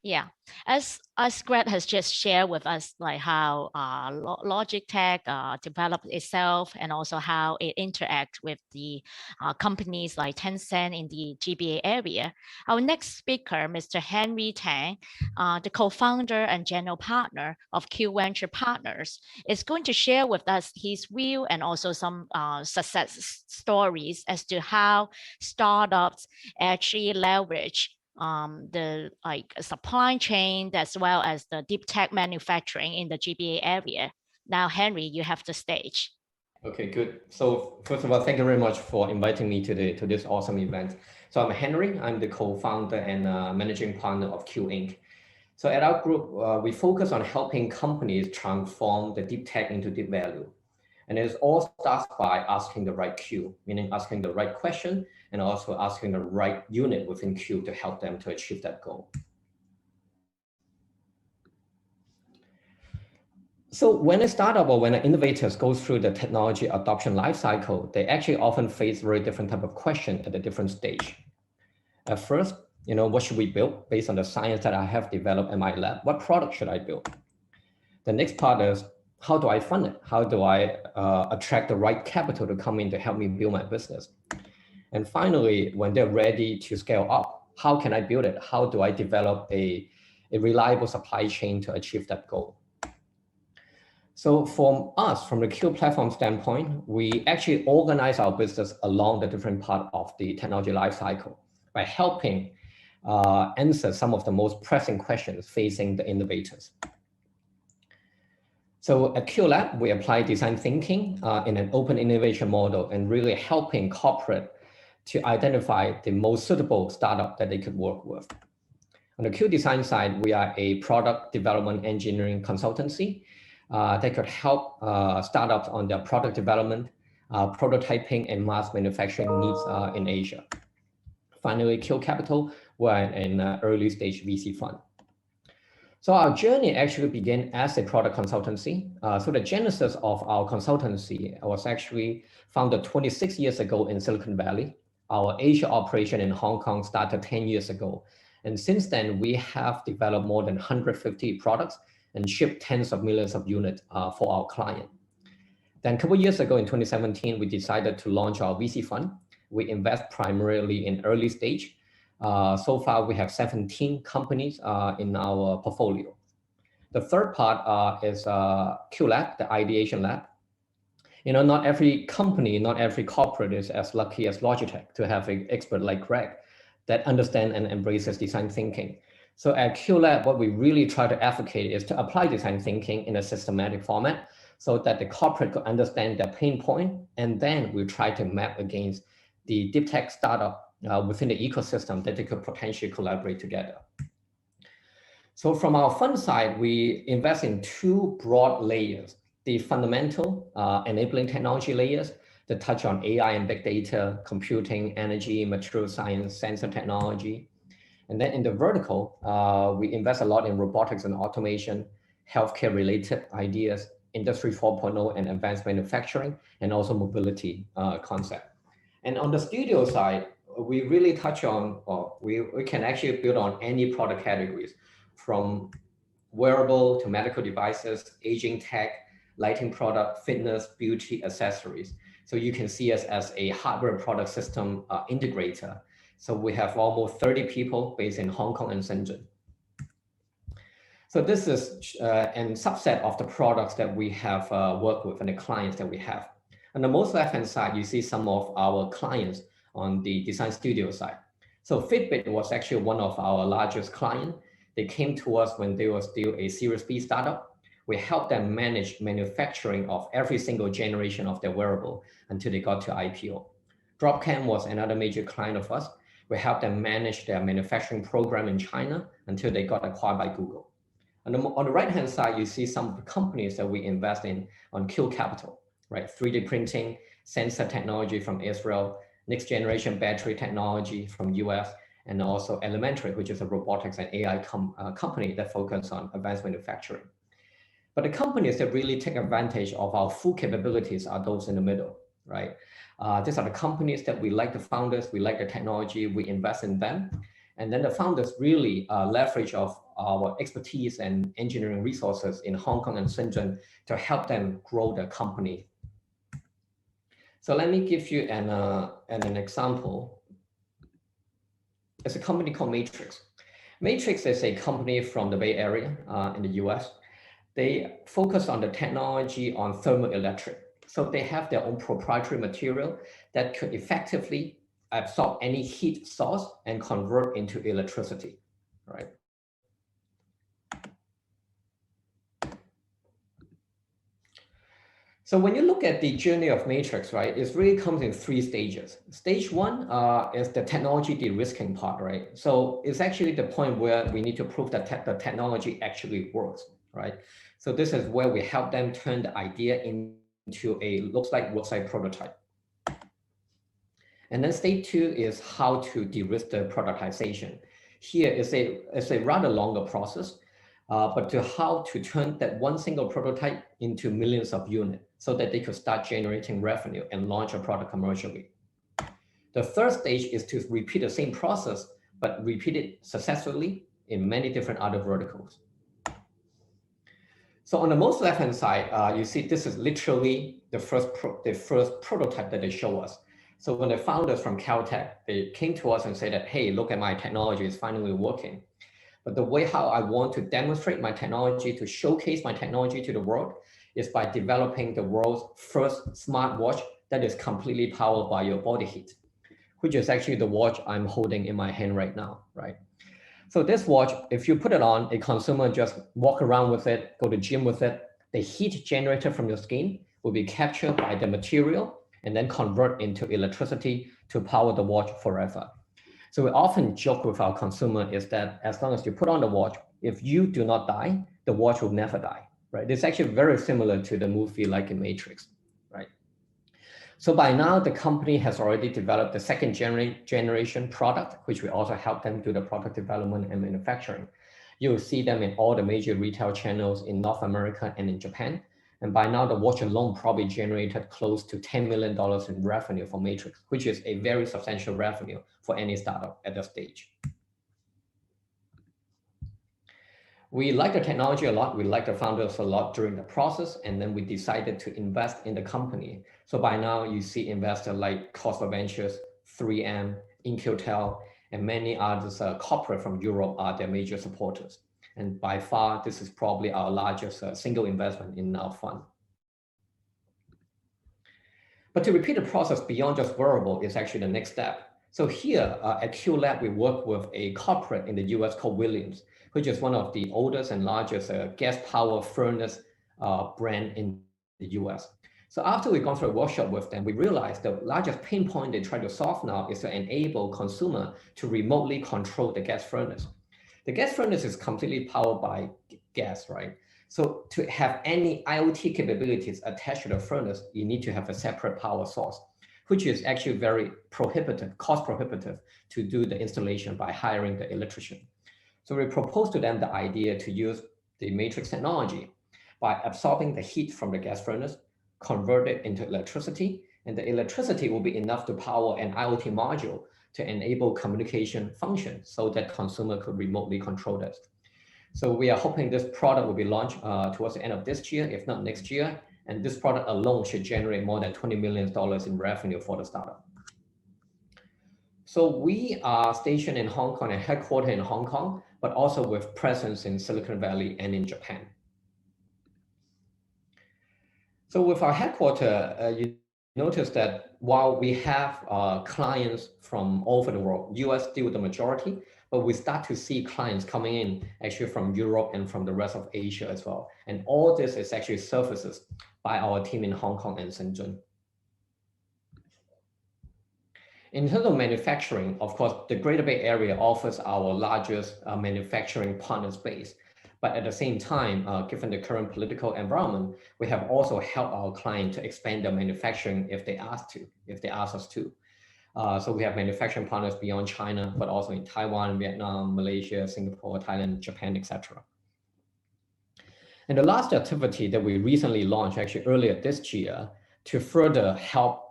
Yeah, as Greg has just shared with us, like how Logitech developed itself and also how it interacts with the companies like Tencent in the GBA area. Our next speaker, Mr. Henry Tang, the co-founder and general partner of Q Venture Partners, is going to share with us his view and also some success stories as to how startups actually leverage the supply chain as well as the deep tech manufacturing in the GBA area. Now, Henry, you have the stage. Okay, good. So first of all, thank you very much for inviting me to this awesome event. So I'm Henry. I'm the co-founder and managing partner of Q Inc. So at our group, we focus on helping companies transform the deep tech into deep value. And it all starts by asking the right Q, meaning asking the right question and also asking the right unit within Q to help them to achieve that goal. So when a startup or when an innovators go through the technology adoption lifecycle, they actually often face very different type of question at a different stage. At first, what should we build based on the science that I have developed in my lab? What product should I build? The next part is, how do I fund it? How do I attract the right capital to come in to help me build my business? And finally, when they're ready to scale up, how can I build it? How do I develop a reliable supply chain to achieve that goal? So from us, from the Q platform standpoint, we actually organize our business along the different part of the technology lifecycle by helping answer some of the most pressing questions facing the innovators. So at QLab, we apply design thinking in an open innovation model and really helping corporate to identify the most suitable startup that they could work with. On the Q Design side, we are a product development engineering consultancy that could help startups on their product development, prototyping, and mass manufacturing needs in Asia. Finally, Q Capital, we're an early stage VC fund. So our journey actually began as a product consultancy. So the genesis of our consultancy was actually founded 26 years ago in Silicon Valley. Our Asia operation in Hong Kong started 10 years ago. And since then, we have developed more than 150 products and shipped tens of millions of units for our client. Then a couple of years ago in 2017, we decided to launch our VC fund. We invest primarily in early stage. So far, we have 17 companies in our portfolio. The third part is QLab, the ideation lab. You know, not every company, not every corporate is as lucky as Logitech to have an expert like Greg that understands and embraces design thinking. So at QLab, what we really try to advocate is to apply design thinking in a systematic format so that the corporate could understand their pain point, and then we try to map against the deep tech startup within the ecosystem that they could potentially collaborate together. So from our fund side, we invest in two broad layers, the fundamental enabling technology layers that touch on AI and big data, computing, energy, material science, sensor technology. And then in the vertical, we invest a lot in robotics and automation, healthcare related ideas, industry 4.0 and advanced manufacturing, and also mobility concept. And on the studio side, we really touch on, we can actually build on any product categories from wearable to medical devices, aging tech, lighting product, fitness, beauty, accessories. So you can see us as a hardware product system integrator. So we have almost 30 people based in Hong Kong and Shenzhen. So this is a subset of the products that we have worked with and the clients that we have. On the most left-hand side, you see some of our clients on the design studio side. So Fitbit was actually one of our largest clients. They came to us when they were still a Series B startup. We helped them manage manufacturing of every single generation of their wearable until they got to IPO. Dropcam was another major client of us. We helped them manage their manufacturing program in China until they got acquired by Google. On the right-hand side, you see some of the companies that we invest in on Q Capital, right? 3D printing, sensor technology from Israel, next generation battery technology from US, and also Elementary, which is a robotics and AI company that focuses on advanced manufacturing. But the companies that really take advantage of our full capabilities are those in the middle, right? These are the companies that we like the founders, we like the technology, we invest in them. And then the founders really leverage of our expertise and engineering resources in Hong Kong and Shenzhen to help them grow the company. So let me give you an example. It's a company called Matrix. Matrix is a company from the Bay Area in the US. They focus on the technology on thermoelectric. So they have their own proprietary material that could effectively absorb any heat source and convert into electricity, right? So when you look at the journey of Matrix, right, it really comes in 3 stages. Stage 1 is the technology de-risking part, right? So it's actually the point where we need to prove that the technology actually works, right? So this is where we help them turn the idea into a looks like website prototype. And then stage 2 is how to de-risk the productization. Here is a rather longer process, but to how to turn that one single prototype into millions of units so that they could start generating revenue and launch a product commercially. The third stage is to repeat the same process, but repeat it successfully in many different other verticals. So on the most left-hand side, you see this is literally the first prototype that they show us. So when the founders from Caltech, they came to us and said that, hey, look at my technology, it's finally working. But the way how I want to demonstrate my technology, to showcase my technology to the world, is by developing the world's first smartwatch that is completely powered by your body heat, which is actually the watch I'm holding in my hand right now, right? So this watch, if you put it on, a consumer just walk around with it, go to gym with it, the heat generated from your skin will be captured by the material and then convert into electricity to power the watch forever. So we often joke with our consumer is that as long as you put on the watch, if you do not die, the watch will never die, right? It's actually very similar to the movie like in Matrix, right? So by now, the company has already developed the second generation product, which we also help them do the product development and manufacturing. You will see them in all the major retail channels in North America and in Japan. And by now, the watch alone probably generated close to $10 million in revenue for Matrix, which is a very substantial revenue for any startup at that stage. We like the technology a lot. We like the founders a lot during the process. And then we decided to invest in the company. So by now, you see investors like Costa Ventures, 3M, InQtel, and many others corporate from Europe are their major supporters. And by far, this is probably our largest single investment in our fund. But to repeat the process beyond just wearable is actually the next step. So here at QLab, we work with a corporate in the US called Williams, which is one of the oldest and largest gas power furnace brand in the US. So after we've gone through a workshop with them, we realized the largest pain point they try to solve now is to enable consumer to remotely control the gas furnace. The gas furnace is completely powered by gas, right? So to have any IoT capabilities attached to the furnace, you need to have a separate power source, which is actually very prohibitive, cost prohibitive to do the installation by hiring the electrician. So we proposed to them the idea to use the Matrix technology by absorbing the heat from the gas furnace, convert it into electricity, and the electricity will be enough to power an IoT module to enable communication function so that consumer could remotely control this. So we are hoping this product will be launched towards the end of this year, if not next year. And this product alone should generate more than $20 million in revenue for the startup. So we are stationed in Hong Kong and headquartered in Hong Kong, but also with presence in Silicon Valley and in Japan. So with our headquarters, you notice that while we have clients from all over the world, US still the majority, but we start to see clients coming in actually from Europe and from the rest of Asia as well. And all this is actually services by our team in Hong Kong and Shenzhen. In terms of manufacturing, of course, the Greater Bay Area offers our largest manufacturing partner space. But at the same time, given the current political environment, we have also helped our client to expand their manufacturing if they ask us to. So we have manufacturing partners beyond China, but also in Taiwan, Vietnam, Malaysia, Singapore, Thailand, Japan, etc. And the last activity that we recently launched actually earlier this year to further help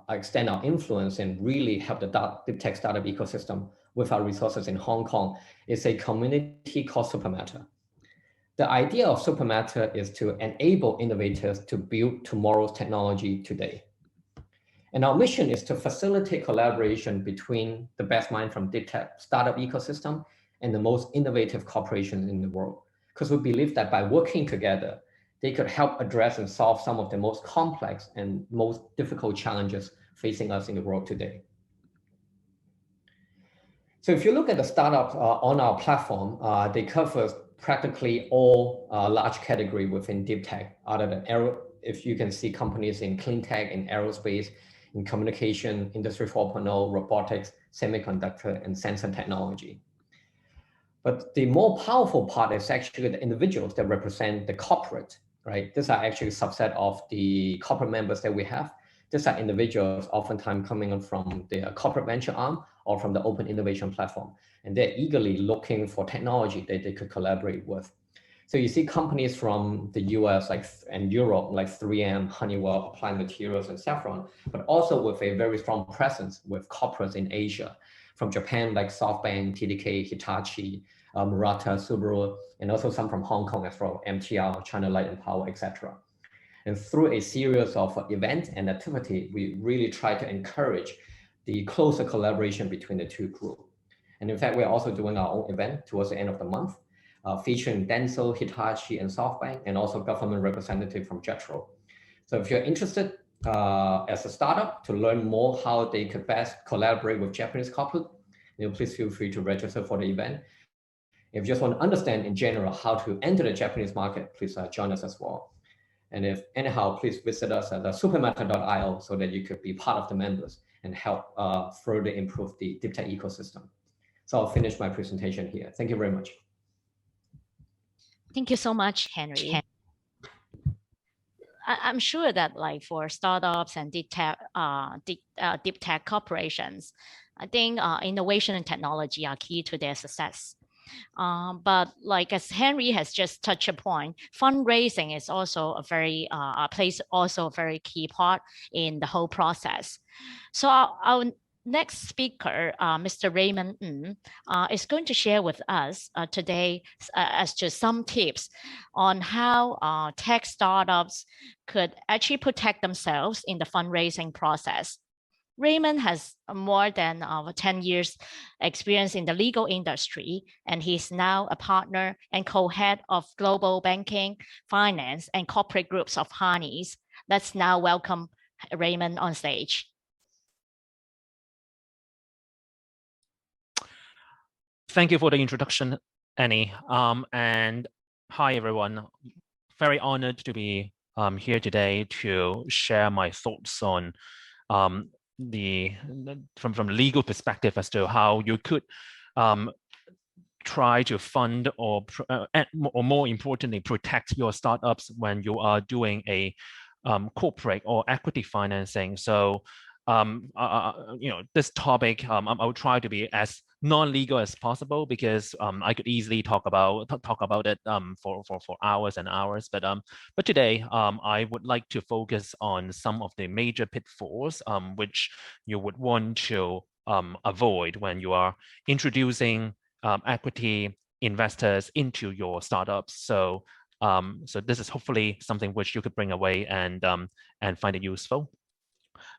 extend our influence and really help the deep tech startup ecosystem with our resources in Hong Kong is a community called Supermatter. The idea of Supermatter is to enable innovators to build tomorrow's technology today. And our mission is to facilitate collaboration between the best mind from deep tech startup ecosystem and the most innovative corporations in the world. Because we believe that by working together, they could help address and solve some of the most complex and most difficult challenges facing us in the world today. So if you look at the startups on our platform, they cover practically all large category within deep tech, other than if you can see companies in clean tech, in aerospace, in communication, industry 4.0, robotics, semiconductor, and sensor technology. But the more powerful part is actually the individuals that represent the corporate, right? These are actually a subset of the corporate members that we have. These are individuals oftentimes coming from the corporate venture arm or from the open innovation platform. And they're eagerly looking for technology that they could collaborate with. So you see companies from the US and Europe, like 3M, Honeywell, Applied Materials, and Saffron, but also with a very strong presence with corporates in Asia, from Japan, like SoftBank, TDK, Hitachi, Murata, Subaru, and also some from Hong Kong as well, MTR, China Light and Power, etc. And through a series of events and activity, we really try to encourage the closer collaboration between the two groups. And in fact, we're also doing our own event towards the end of the month, featuring Denso, Hitachi, and SoftBank, and also government representative from JETRO. So if you're interested as a startup to learn more how they could best collaborate with Japanese corporate, please feel free to register for the event. If you just want to understand in general how to enter the Japanese market, please join us as well. And if anyhow, please visit us at supermeta.io so that you could be part of the members and help further improve the deep tech ecosystem. So I'll finish my presentation here. Thank you very much. Thank you so much, Henry. I'm sure that like for startups and deep tech corporations, I think innovation and technology are key to their success. But like as Henry has just touched upon, fundraising is also a very plays also a very key part in the whole process. So our next speaker, Mr. Raymond Ng, is going to share with us today as to some tips on how tech startups could actually protect themselves in the fundraising process. Raymond has more than 10 years experience in the legal industry, and he's now a partner and co-head of global banking, finance, and corporate groups of Harneys. Let's now welcome Raymond on stage. Thank you for the introduction, Annie. And hi, everyone. Very honored to be here today to share my thoughts on from the legal perspective as to how you could try to fund or more importantly, protect your startups when you are doing a corporate or equity financing. So this topic, I will try to be as non-legal as possible because I could easily talk about it for hours and hours. But today, I would like to focus on some of the major pitfalls which you would want to avoid when you are introducing equity investors into your startups. So this is hopefully something which you could bring away and find it useful.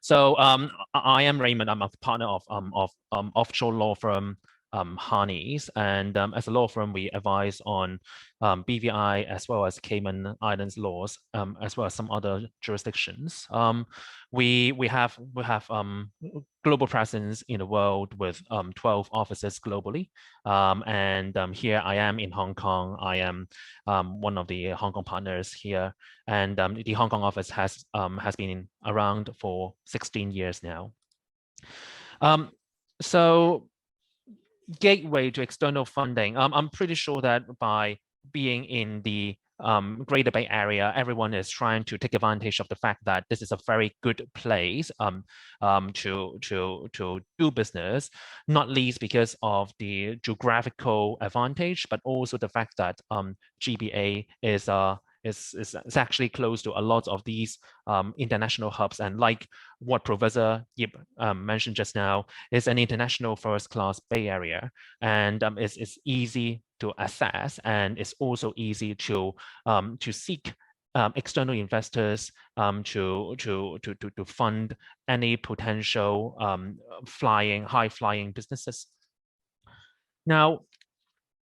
So I am Raymond. I'm a partner of offshore law firm Harneys, and as a law firm, we advise on BVI as well as Cayman Islands laws, as well as some other jurisdictions. We have global presence in the world with 12 offices globally, and here I am in Hong Kong. I am one of the Hong Kong partners here, and the Hong Kong office has been around for 16 years now. So gateway to external funding. I'm pretty sure that by being in the Greater Bay Area, everyone is trying to take advantage of the fact that this is a very good place to do business, not least because of the geographical advantage, but also the fact that GBA is actually close to a lot of these international hubs, and like what Professor Yip mentioned just now, is an international first-class Bay Area, and it's easy to assess, and it's also easy to seek external investors to fund any potential high-flying businesses. Now,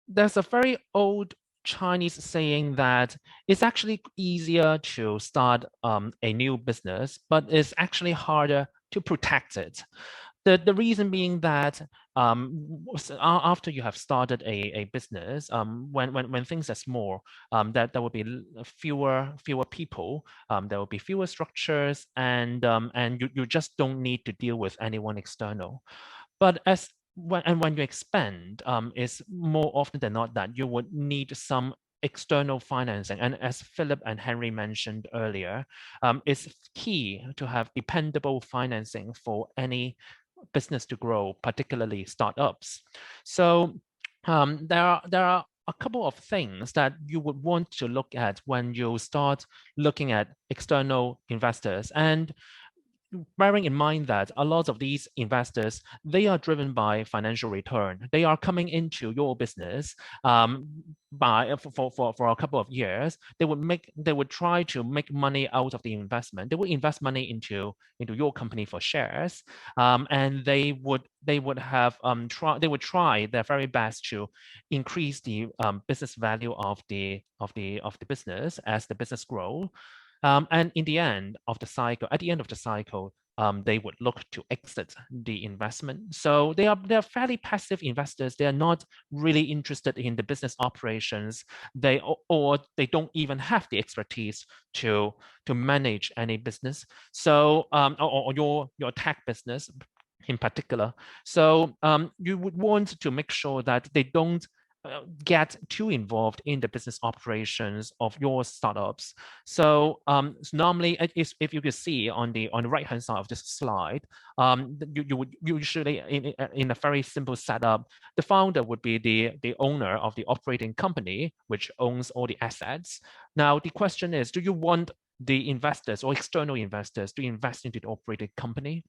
there's a very old Chinese saying that it's actually easier to start a new business, but it's actually harder to protect it. The reason being that after you have started a business, when things are small, there will be fewer people, there will be fewer structures, and you just don't need to deal with anyone external. But when you expand, it's more often than not that you would need some external financing. And as Philip and Henry mentioned earlier, it's key to have dependable financing for any business to grow, particularly startups. So there are a couple of things that you would want to look at when you start looking at external investors. And bearing in mind that a lot of these investors, they are driven by financial return. They are coming into your business for a couple of years. They would try to make money out of the investment. They would invest money into your company for shares, and they would try their very best to increase the business value of the business as the business grows. And in the end of the cycle, they would look to exit the investment. So they're fairly passive investors. They are not really interested in the business operations. Or they don't even have the expertise to manage any business. So or your tech business in particular. So you would want to make sure that they don't get too involved in the business operations of your startups. So normally, if you could see on the right hand side of this slide, you would usually in a very simple setup, the founder would be the owner of the operating company, which owns all the assets. Now the question is, do you want the investors or external investors to invest into the operating company?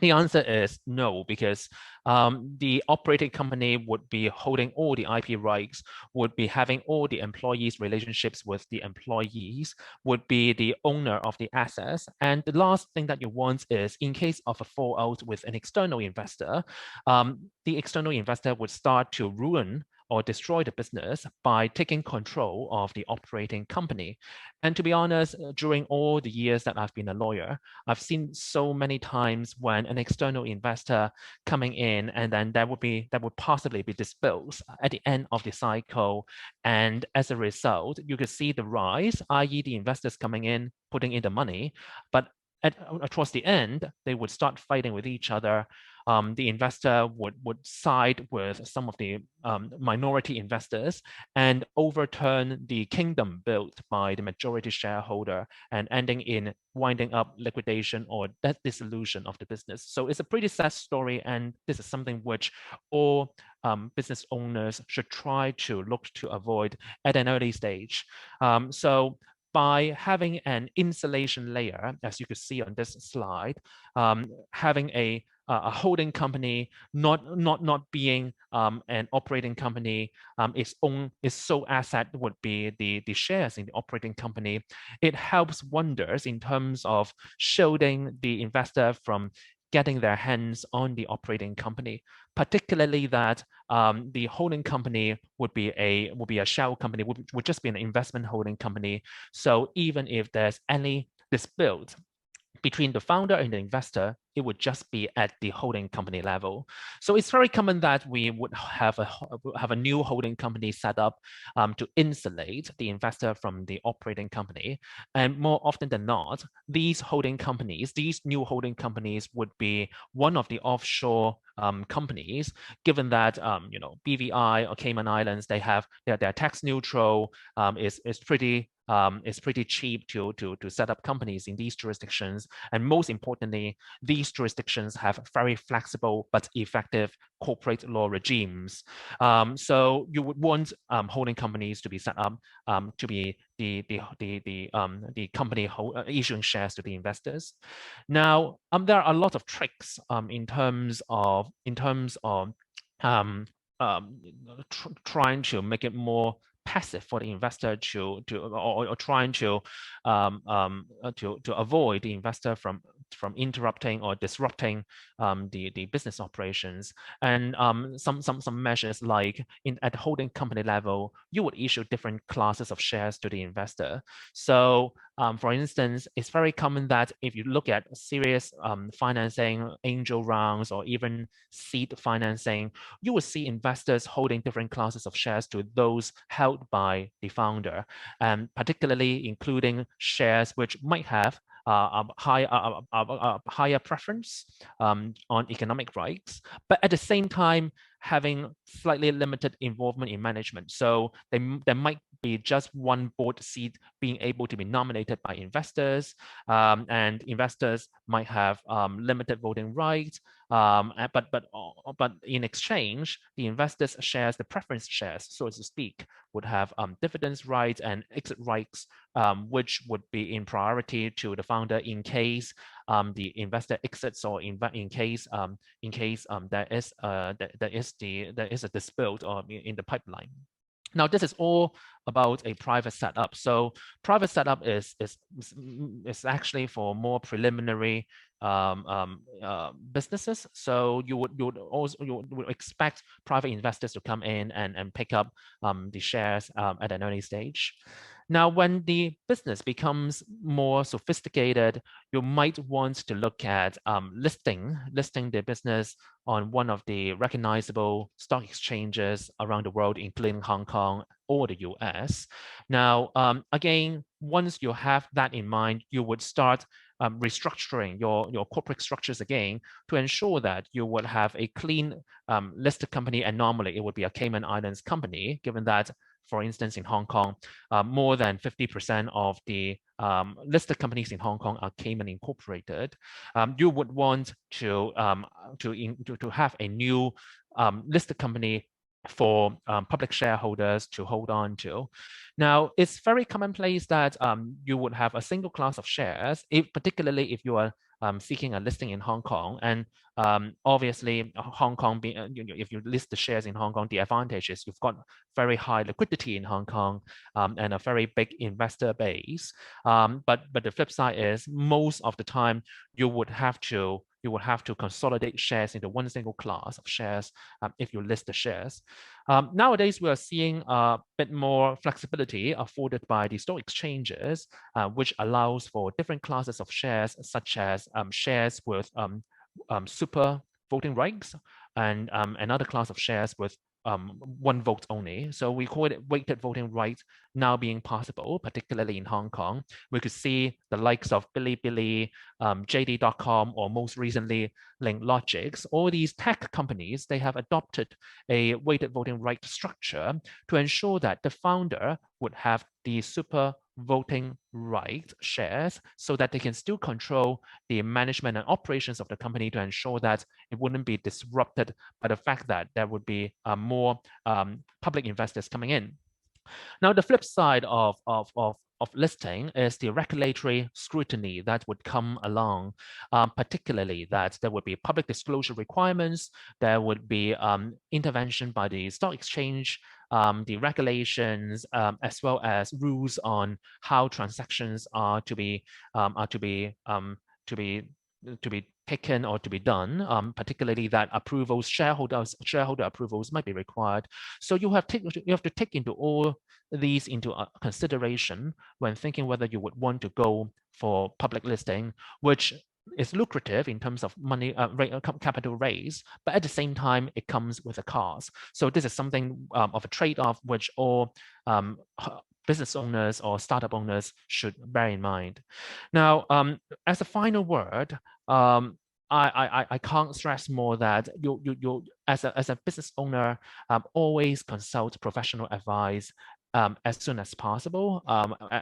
The answer is no, because the operating company would be holding all the IP rights, would be having all the employees' relationships with the employees, would be the owner of the assets. And the last thing that you want is, in case of a fallout with an external investor, the external investor would start to ruin or destroy the business by taking control of the operating company. And to be honest, during all the years that I've been a lawyer, I've seen so many times when an external investor coming in, and then that would possibly be disposed at the end of the cycle. And as a result, you could see the rise, i.e. the investors coming in, putting in the money, but towards the end, they would start fighting with each other. The investor would side with some of the minority investors and overturn the kingdom built by the majority shareholder, and ending in winding up liquidation or that dissolution of the business. So it's a pretty sad story, and this is something which all business owners should try to look to avoid at an early stage. So by having an insulation layer, as you can see on this slide, having a holding company, not being an operating company, its sole asset would be the shares in the operating company. It helps wonders in terms of shielding the investor from getting their hands on the operating company, particularly that the holding company would be a shell company, would just be an investment holding company. So even if there's any dispute between the founder and the investor, it would just be at the holding company level. So it's very common that we would have a new holding company set up to insulate the investor from the operating company. And more often than not, these new holding companies would be one of the offshore companies, given that BVI or Cayman Islands, they're tax neutral, is pretty cheap to set up companies in these jurisdictions. And most importantly, these jurisdictions have very flexible but effective corporate law regimes. So you would want holding companies to be set up to be the company issuing shares to the investors. Now, there are a lot of tricks in terms of trying to make it more passive for the investor or trying to avoid the investor from interrupting or disrupting the business operations. And some measures, like at holding company level, you would issue different classes of shares to the investor. So for instance, it's very common that if you look at serious financing, angel rounds, or even seed financing, you will see investors holding different classes of shares to those held by the founder, and particularly including shares which might have higher preference on economic rights, but at the same time having slightly limited involvement in management. So there might be just one board seat being able to be nominated by investors, and investors might have limited voting rights. But in exchange, the investors' shares, the preference shares, so to speak, would have dividends rights and exit rights, which would be in priority to the founder in case the investor exits, or in case there is a dispute or in the pipeline. Now, this is all about a private setup. So private setup is actually for more preliminary businesses. So you would expect private investors to come in and pick up the shares at an early stage. Now, when the business becomes more sophisticated, you might want to look at listing the business on one of the recognizable stock exchanges around the world, including Hong Kong or the US. Now, again, once you have that in mind, you would start restructuring your corporate structures again to ensure that you would have a clean listed company, and normally it would be a Cayman Islands company, given that, for instance, in Hong Kong, more than 50% of the listed companies in Hong Kong are Cayman incorporated. You would want to have a new listed company for public shareholders to hold on to. Now, it's very commonplace that you would have a single class of shares, particularly if you are seeking a listing in Hong Kong. And obviously, Hong Kong, if you list the shares in Hong Kong, the advantage is you've got very high liquidity in Hong Kong and a very big investor base. But the flip side is most of the time you would have to consolidate shares into one single class of shares if you list the shares. Nowadays, we are seeing a bit more flexibility afforded by the stock exchanges, which allows for different classes of shares, such as shares with super voting rights and another class of shares with one vote only. So we call it weighted voting rights now being possible, particularly in Hong Kong. We could see the likes of Bilibili, JD.com, or most recently LinkLogix. All these tech companies, they have adopted a weighted voting right structure to ensure that the founder would have the super voting right shares so that they can still control the management and operations of the company to ensure that it wouldn't be disrupted by the fact that there would be more public investors coming in. Now, the flip side of listing is the regulatory scrutiny that would come along, particularly that there would be public disclosure requirements, there would be intervention by the stock exchange, the regulations, as well as rules on how transactions are to be taken or to be done, particularly that approvals, shareholder approvals might be required. So you have to take into all these into consideration when thinking whether you would want to go for public listing, which is lucrative in terms of money, capital raise, but at the same time, it comes with a cost. So this is something of a trade-off which all business owners or startup owners should bear in mind. Now, as a final word, I can't stress more that you as a business owner, always consult professional advice as soon as possible,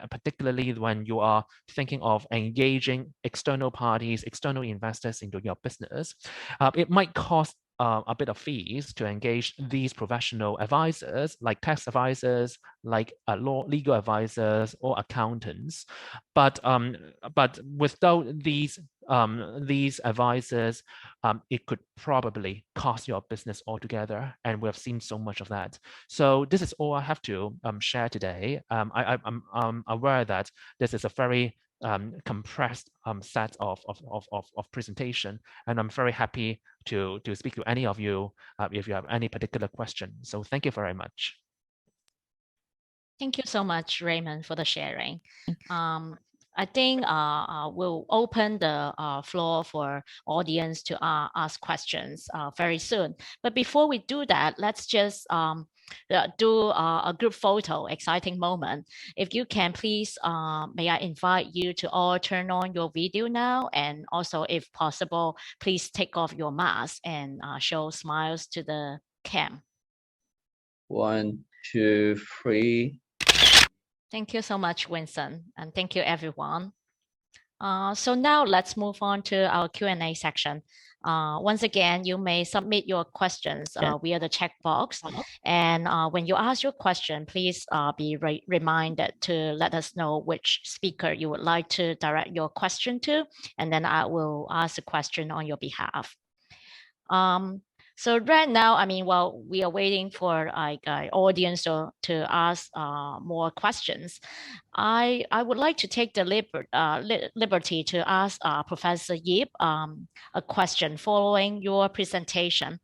particularly when you are thinking of engaging external parties, external investors into your business. It might cost a bit of fees to engage these professional advisors, like tax advisors, like legal advisors or accountants. But without these advisors, it could probably cost your business altogether, and we have seen so much of that. So this is all I have to share today. I'm aware that this is a very compressed set of presentation, and I'm very happy to speak to any of you if you have any particular question. So thank you very much. Thank you so much, Raymond, for the sharing. I think we'll open the floor for audience to ask questions very soon. But before we do that, let's just do a group photo, exciting moment. If you can, please, may I invite you to all turn on your video now, and also, if possible, please take off your mask and show smiles to the cam. 1, 2, 3. Thank you so much, Winston, and thank you, everyone. So now let's move on to our Q&A section. Once again, you may submit your questions via the chat box. And when you ask your question, please be reminded to let us know which speaker you would like to direct your question to, and then I will ask the question on your behalf. So right now, I mean, while we are waiting for audience to ask more questions, I would like to take the liberty to ask Professor Yip a question following your presentation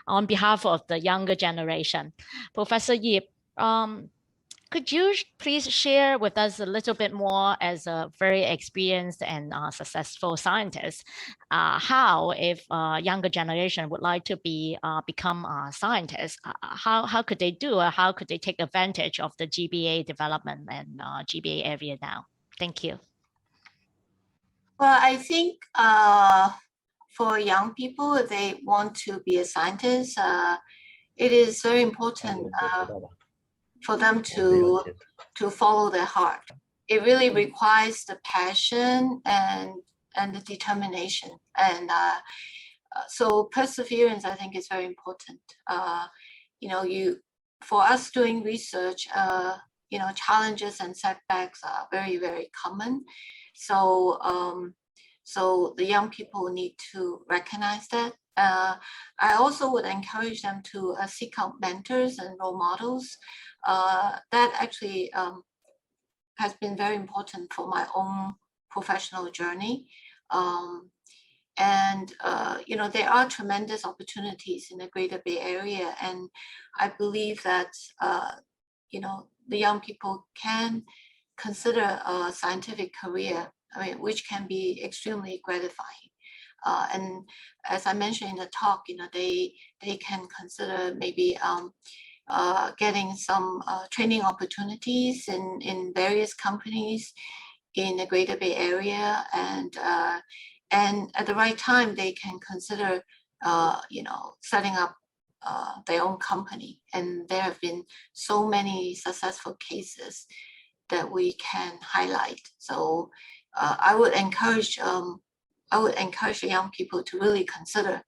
on behalf of the younger generation. Professor Yip, Could you please share with us a little bit more, as a very experienced and successful scientist, how, if younger generation would like to become scientists, how could they do, or how could they take advantage of the GBA development and GBA area now? Thank you. Well, I think for young people, if they want to be a scientist, it is very important for them to follow their heart. It really requires the passion and the determination. And so perseverance, I think, is very important. For us doing research, challenges and setbacks are very, very common. So the young people need to recognize that. I also would encourage them to seek out mentors and role models. That actually has been very important for my own professional journey. There are tremendous opportunities in the Greater Bay Area, and I believe that the young people can consider a scientific career, which can be extremely gratifying. And as I mentioned in the talk, they can consider maybe getting some training opportunities in various companies in the Greater Bay Area, and at the right time they can consider setting up their own company. And there have been so many successful cases that we can highlight. So I would encourage the young people to really consider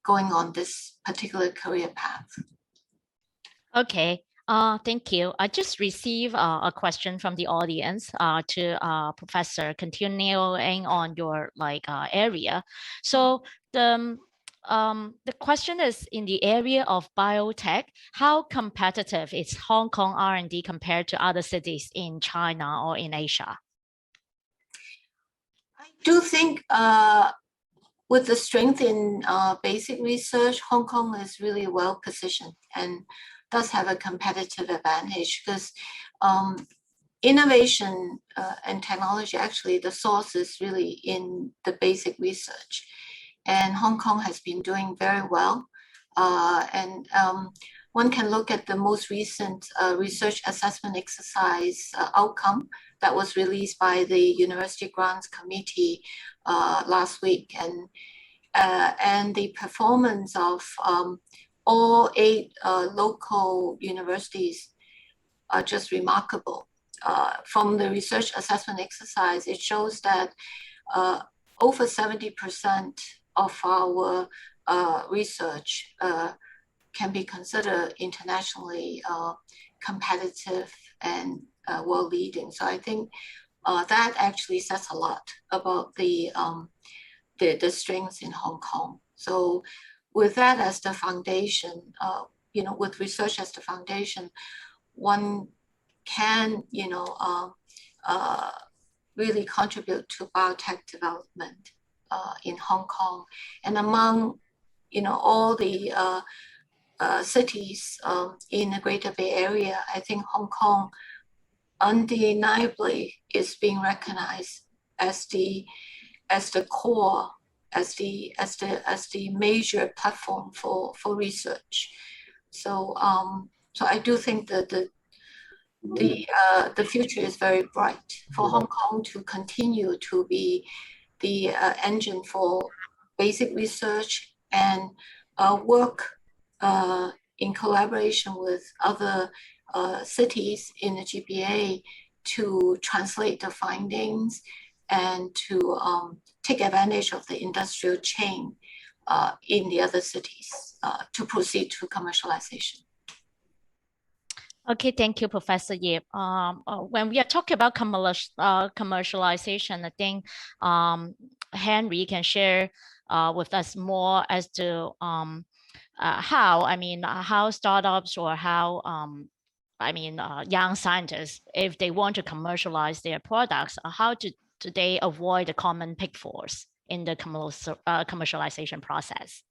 going on this particular career path. Okay, thank you. I just received a question from the audience to Professor, continuing on your area. So the question is, in the area of biotech, how competitive is Hong Kong R&D compared to other cities in China or in Asia? I do think with the strength in basic research, Hong Kong is really well positioned and does have a competitive advantage, because innovation and technology, actually the source is really in the basic research. And Hong Kong has been doing very well. One can look at the most recent research assessment exercise outcome that was released by the University Grants Committee last week. And the performance of all 8 local universities are just remarkable. From the research assessment exercise, it shows that over 70% of our research can be considered internationally competitive and world-leading. So I think that actually says a lot about the strengths in Hong Kong. So with that as the foundation, with research as the foundation, one can, really contribute to biotech development in Hong Kong. And among, all the cities in the Greater Bay Area, I think Hong Kong undeniably is being recognized as the core, as the major platform for research. So I do think that the future is very bright for Hong Kong to continue to be the engine for basic research and work in collaboration with other cities in the GBA to translate the findings and to take advantage of the industrial chain in the other cities to proceed to commercialization. Okay, thank you, Professor Yip. When we are talking about commercialization, I think Henry can share with us more as to how startups or how young scientists, if they want to commercialize their products, how do they avoid the common pitfalls in the commercialization process?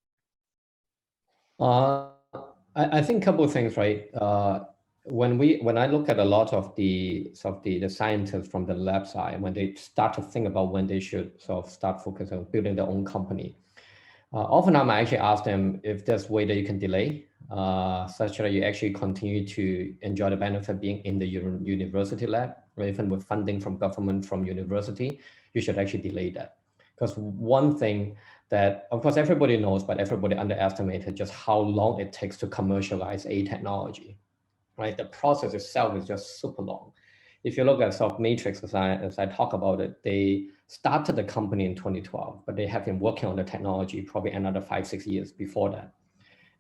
I think a couple of things, right? when I look at a lot of the scientists from the lab side, when they start to think about when they should sort of start focusing on building their own company, often I actually ask them if there's a way that you can delay, such that you actually continue to enjoy the benefit being in the university lab, or even with funding from government, from university, you should actually delay that. Because one thing that, of course, everybody knows, but everybody underestimated just how long it takes to commercialize a technology, right? The process itself is just super long. If you look at sort of Matrix, as I talk about it, they started the company in 2012, but they have been working on the technology probably another 5-6 years before that.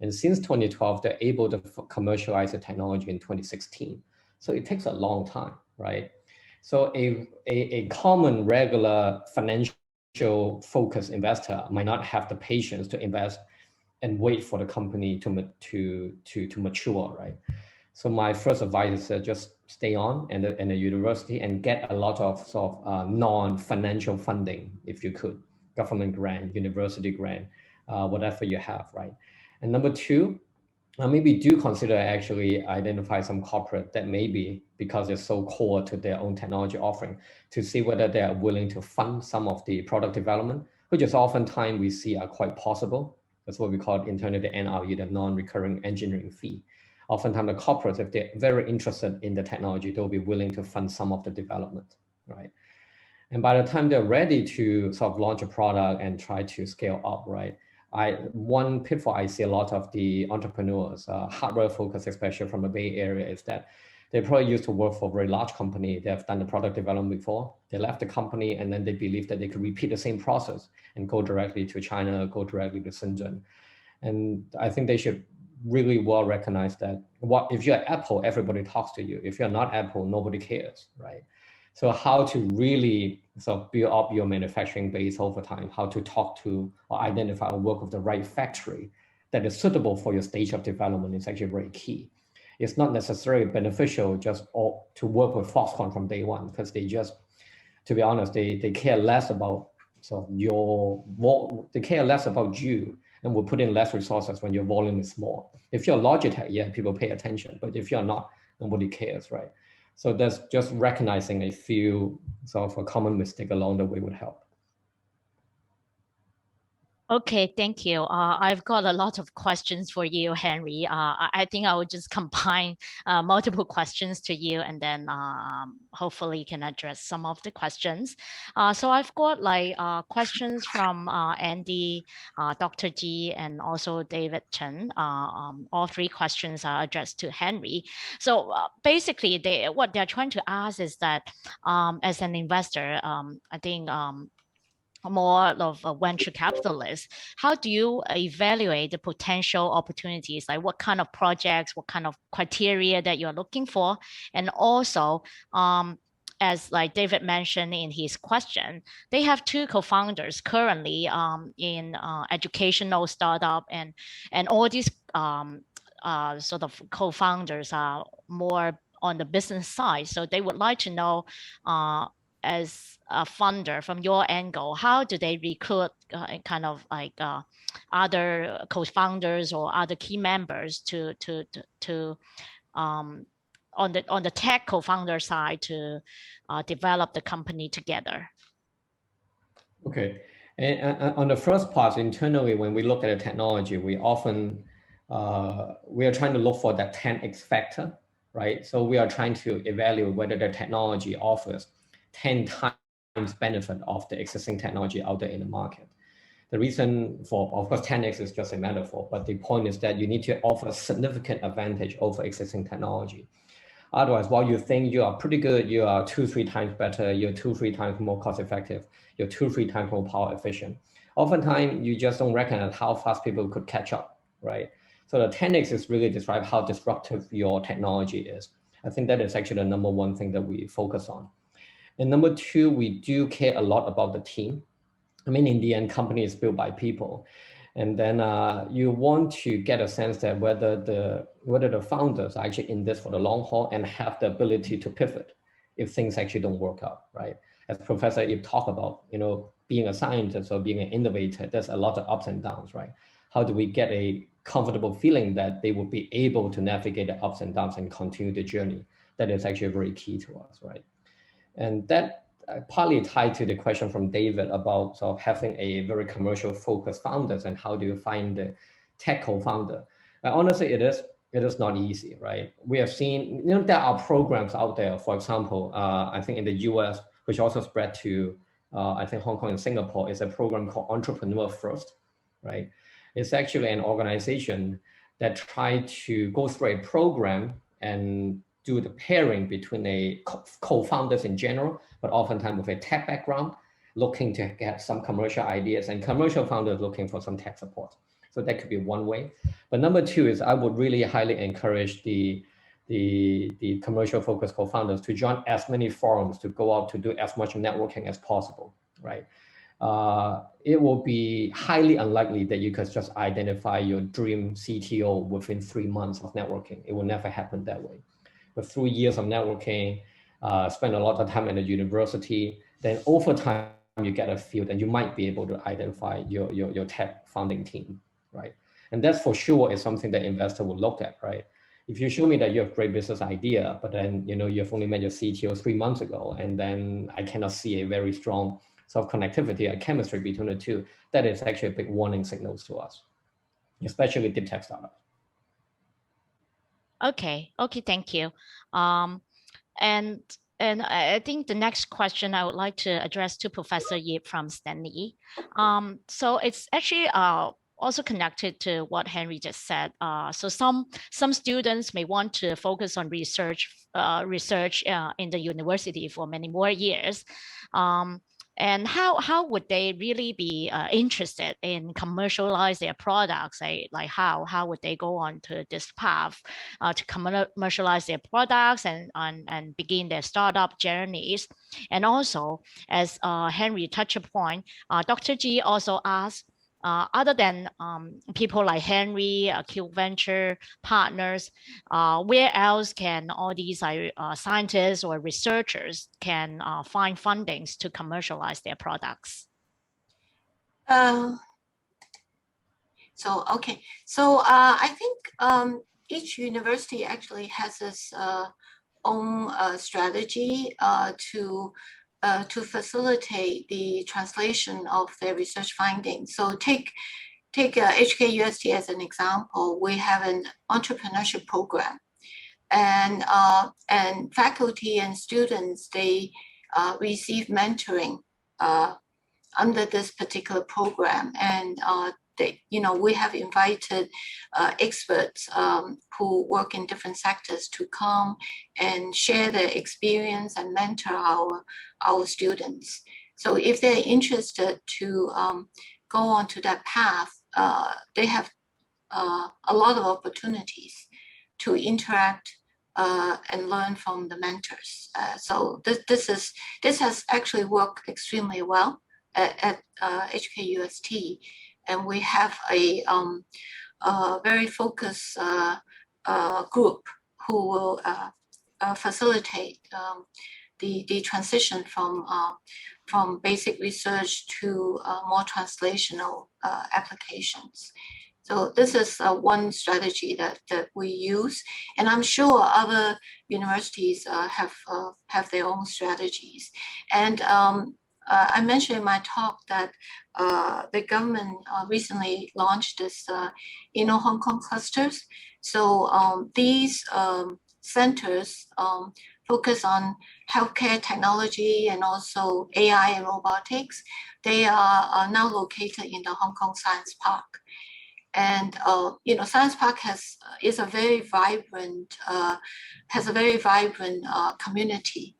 And since 2012, they're able to commercialize the technology in 2016. So it takes a long time, right? So a common, regular financial focused investor might not have the patience to invest and wait for the company to mature, right? So my first advice is just stay on in the university and get a lot of sort of non-financial funding, if you could, government grant, university grant, whatever you have, right? And number two, maybe do consider actually identify some corporate that maybe, because they're so core to their own technology offering, to see whether they are willing to fund some of the product development, which is oftentimes we see are quite possible. That's what we call internally the NRE, the non-recurring engineering fee. Oftentimes the corporates, if they're very interested in the technology, they'll be willing to fund some of the development, right? And by the time they're ready to sort of launch a product and try to scale up, right? One pitfall I see a lot of the entrepreneurs, hardware focused, especially from the Bay Area, is that they probably used to work for a very large company. They have done the product development before. They left the company and then they believe that they could repeat the same process and go directly to China, go directly to Shenzhen. And I think they should really well recognize that if you're Apple, everybody talks to you. If you're not Apple, nobody cares, right? So how to really sort of build up your manufacturing base over time, how to talk to or identify or work with the right factory that is suitable for your stage of development is actually very key. It's not necessarily beneficial just to work with Foxconn from day one, because they just, to be honest, they care less about they care less about you and will put in less resources when your volume is small. If you're Logitech, yeah, people pay attention, but if you're not, nobody cares, right? So that's just recognizing a few sort of a common mistake along the way would help. Okay, thank you. I've got a lot of questions for you, Henry. I think I will just combine multiple questions to you, and then hopefully you can address some of the questions. So I've got like questions from Andy, Dr. G, and also David Chen. All three questions are addressed to Henry. So basically, what they're trying to ask is that as an investor, I think more of a venture capitalist, how do you evaluate the potential opportunities? Like what kind of projects, what kind of criteria that you're looking for? And also, as like David mentioned in his question, they have two co-founders currently in educational startup, and all these sort of co-founders are more on the business side. So they would like to know, as a funder from your angle, how do they recruit kind of like other co-founders or other key members on the tech co-founder side to develop the company together? Okay, and on the first part, internally, when we look at the technology, we often we are trying to look for that 10x factor, right? So we are trying to evaluate whether the technology offers 10 times benefit of the existing technology out there in the market. The reason for, of course, 10x is just a metaphor, but the point is that you need to offer significant advantage over existing technology. Otherwise, while you think you are pretty good, you are 2-3 times better, you're 2-3 times more cost effective, you're 2-3 times more power efficient. Oftentimes, you just don't recognize how fast people could catch up, right? So the 10x is really describe how disruptive your technology is. I think that is actually the number one thing that we focus on. And number two, we do care a lot about the team. I mean, in the end, company is built by people. And then you want to get a sense that whether the founders are actually in this for the long haul and have the ability to pivot if things actually don't work out, right? As Professor Ip talked about, being a scientist or being an innovator, there's a lot of ups and downs, right? How do we get a comfortable feeling that they will be able to navigate the ups and downs and continue the journey. That is actually very key to us, right? And that partly tied to the question from David about sort of having a very commercial focused founders and how do you find the tech co-founder. Honestly, it is not easy, right? We have seen, there are programs out there, for example, I think in the US, which also spread to, I think Hong Kong and Singapore, is a program called Entrepreneur First, right? It's actually an organization that tried to go through a program and do the pairing between a co-founders in general, but oftentimes with a tech background, looking to get some commercial ideas, and commercial founders looking for some tech support. So that could be one way. But number two is I would really highly encourage the commercial focused co-founders to join as many forums, to go out to do as much networking as possible, right? It will be highly unlikely that you could just identify your dream CTO within 3 months of networking. It will never happen that way. But through years of networking, spend a lot of time at the university, then over time you get a feel and you might be able to identify your tech founding team, right? And that's for sure is something that investor will look at, right? If you show me that you have great business idea, but then you've only met your CTO 3 months ago, and then I cannot see a very strong sort of connectivity and chemistry between the two, that is actually a big warning signals to us, especially with deep tech startups. Okay, thank you. And I think the next question I would like to address to Professor Yip from Stanley. So it's actually also connected to what Henry just said. So some students may want to focus on research in the university for many more years. And how would they really be interested in commercialize their products? Like how would they go on to this path to commercialize their products and begin their startup journeys? And also, as Henry touched upon, Dr. G also asked, other than people like Henry, Q Venture partners, where else can all these scientists or researchers can find fundings to commercialize their products? I think each university actually has its own strategy to facilitate the translation of their research findings. So take HKUST as an example. We have an entrepreneurship program, and faculty and students, they receive mentoring under this particular program, and we have invited experts who work in different sectors to come and share their experience and mentor our students. So if they're interested to go on to that path, they have a lot of opportunities to interact and learn from the mentors. So this has actually worked extremely well at HKUST. And we have a very focused group who will facilitate the transition from basic research to more translational applications. So this is one strategy that we use, and I'm sure other universities have their own strategies. And I mentioned in my talk that the government recently launched this Hong Kong clusters. So these centers focus on healthcare technology and also AI and robotics. They are now located in the Hong Kong Science Park. And Science Park is a very vibrant community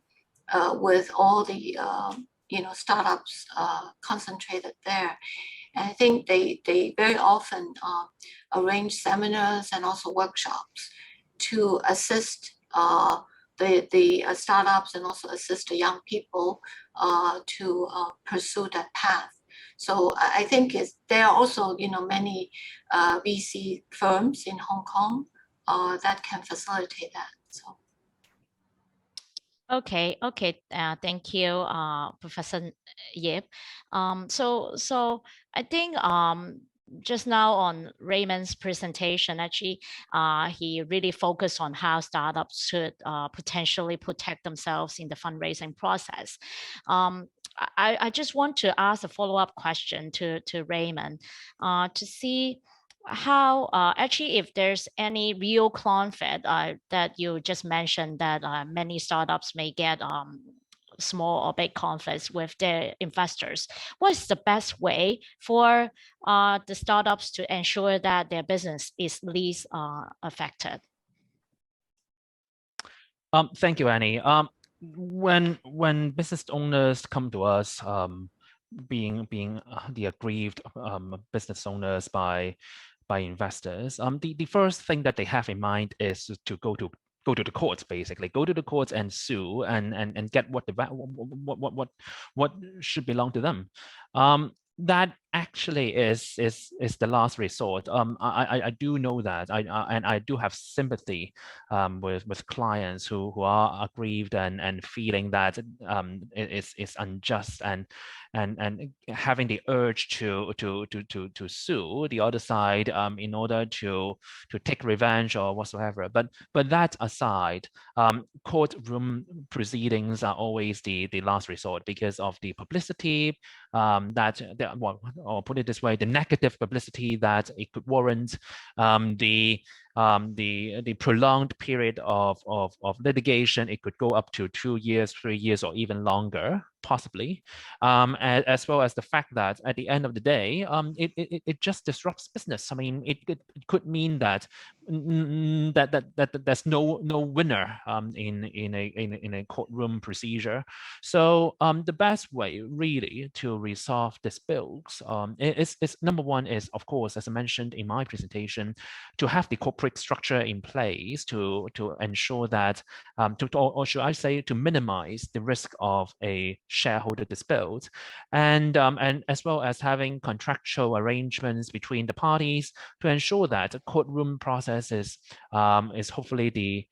with all the startups concentrated there. And I think they very often arrange seminars and also workshops to assist the startups and also assist the young people to pursue that path. So I think there are also many VC firms in Hong Kong that can facilitate that. So. Okay. Thank you, Professor Yip. So I think just now on Raymond's presentation, actually, he really focused on how startups should potentially protect themselves in the fundraising process. I just want to ask a follow-up question to Raymond to see how actually if there's any real conflict that you just mentioned that many startups may get small or big conflicts with their investors. What is the best way for the startups to ensure that their business is least affected? Thank you, Annie. When business owners come to us, being the aggrieved business owners by investors, the first thing that they have in mind is to go to the courts, basically go to the courts and sue and get what should belong to them. That actually is the last resort. I do know that, and I do have sympathy with clients who are aggrieved and feeling that it's unjust and having the urge to sue the other side in order to take revenge or whatsoever. But that aside, courtroom proceedings are always the last resort because of the publicity or put it this way, the negative publicity that it could warrant, the prolonged period of litigation. It could go up to 2 years, 3 years, or even longer, possibly, as well as the fact that at the end of the day, it just disrupts business. I mean, it could mean that there's no winner in a courtroom procedure. So the best way really to resolve disputes is number one is, of course, as I mentioned in my presentation, to have the corporate structure in place to ensure that or should I say to minimize the risk of a shareholder dispute, and as well as having contractual arrangements between the parties to ensure that the courtroom process is hopefully the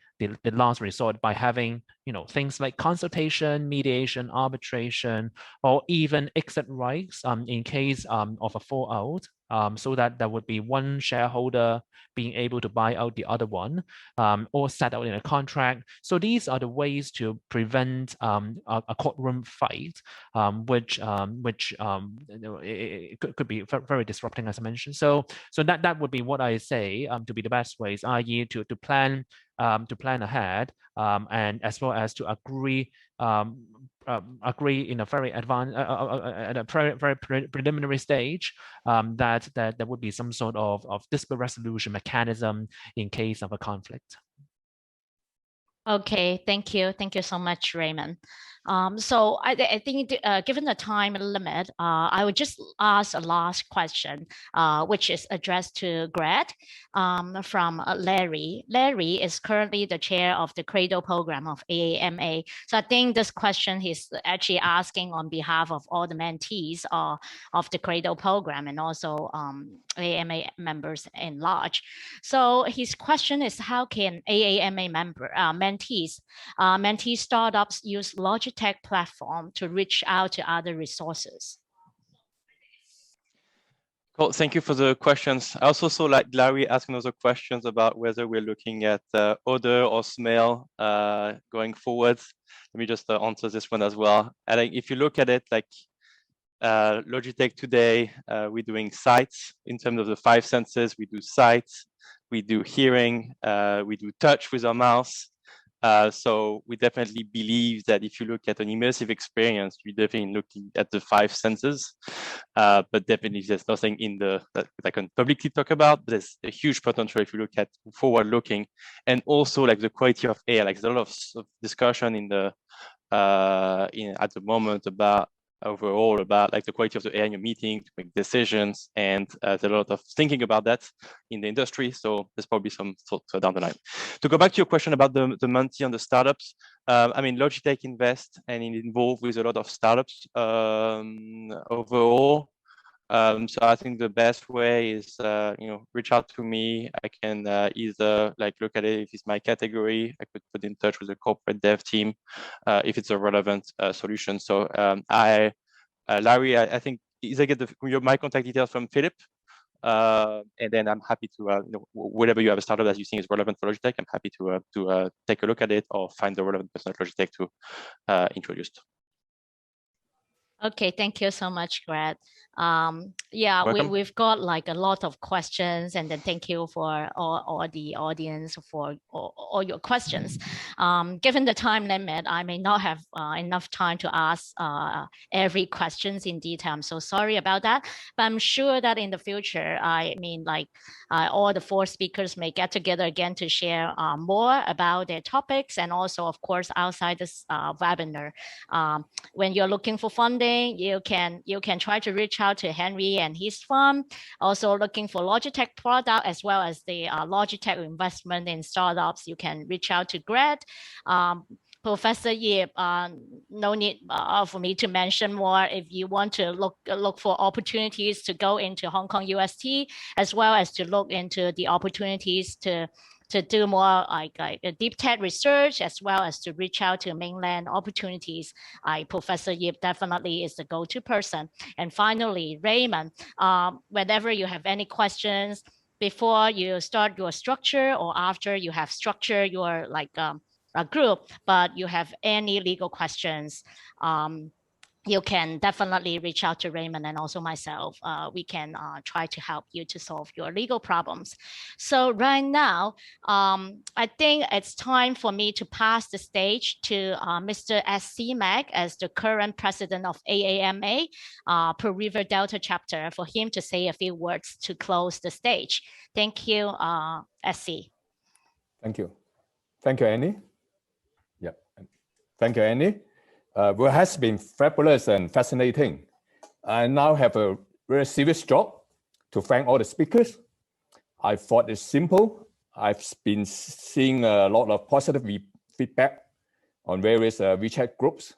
last resort, by having things like consultation, mediation, arbitration, or even exit rights in case of a fallout, so that there would be one shareholder being able to buy out the other one, or set out in a contract. So these are the ways to prevent a courtroom fight, which it could be very disrupting, as I mentioned. So that would be what I say to be the best ways, i.e. to plan ahead, and as well as to agree in a very advanced, at a very preliminary stage, that there would be some sort of dispute resolution mechanism in case of a conflict. Okay, thank you so much, Raymond. So I think given the time limit, I would just ask a last question, which is addressed to Greg from Larry. Larry is currently the chair of the Cradle program of AAMA. So I think this question he's actually asking on behalf of all the mentees of the Cradle program and also AAMA members in large. So his question is, how can AAMA mentee startups use Logitech platform to reach out to other resources? Cool. Thank you for the questions. I also saw like Larry asking other questions about whether we're looking at odor or smell going forward. Let me just answer this one as well. I think if you look at it, like Logitech today, we're doing sights in terms of the 5 senses. We do sights, we do hearing, we do touch with our mouse. So we definitely believe that if you look at an immersive experience, you're definitely looking at the 5 senses. But definitely there's nothing in that I can publicly talk about, but there's a huge potential if you look at forward looking, and also like the quality of air. Like there's a lot of discussion in the at the moment about overall about like the quality of the air in your meeting to make decisions, and there's a lot of thinking about that in the industry. So there's probably some thoughts down the line. To go back to your question about the mentee and the startups, I mean, Logitech invest and involved with a lot of startups overall. So I think the best way is reach out to me. I can either like look at it if it's my category. I could put in touch with the corporate dev team if it's a relevant solution. So Larry, I think either get my contact details from Philip And then I'm happy to, whatever you have a startup that you think is relevant for Logitech, I'm happy to take a look at it or find the relevant person at Logitech to introduce. Okay, thank you so much, Greg. Yeah, we've got like a lot of questions, and then thank you for all the audience for all your questions. Given the time limit, I may not have enough time to ask every questions in detail. I'm so sorry about that, but I'm sure that in the future, I mean, like all the 4 speakers may get together again to share more about their topics, and also, of course, outside this webinar. When you're looking for funding, you can try to reach out to Henry and his firm. Also looking for Logitech product as well as the Logitech investment in startups, you can reach out to Greg. Professor Yip, no need for me to mention more. If you want to look for opportunities to go into Hong Kong UST, as well as to look into the opportunities to do more like deep tech research, as well as to reach out to mainland opportunities, Professor Yip definitely is the go-to person. And finally, Raymond, whenever you have any questions before you start your structure or after you have structured your a group, but you have any legal questions, you can definitely reach out to Raymond and also myself. We can try to help you to solve your legal problems. So right now, I think it's time for me to pass the stage to Mr. S.C. Mack as the current president of AAMA, Pearl River Delta chapter, for him to say a few words to close the stage. Thank you, S.C. Thank you. Thank you, Annie. Yeah. Thank you, Annie. Well, it has been fabulous and fascinating. I now have a very serious job to thank all the speakers. I thought it's simple. I've been seeing a lot of positive feedback on various WeChat groups.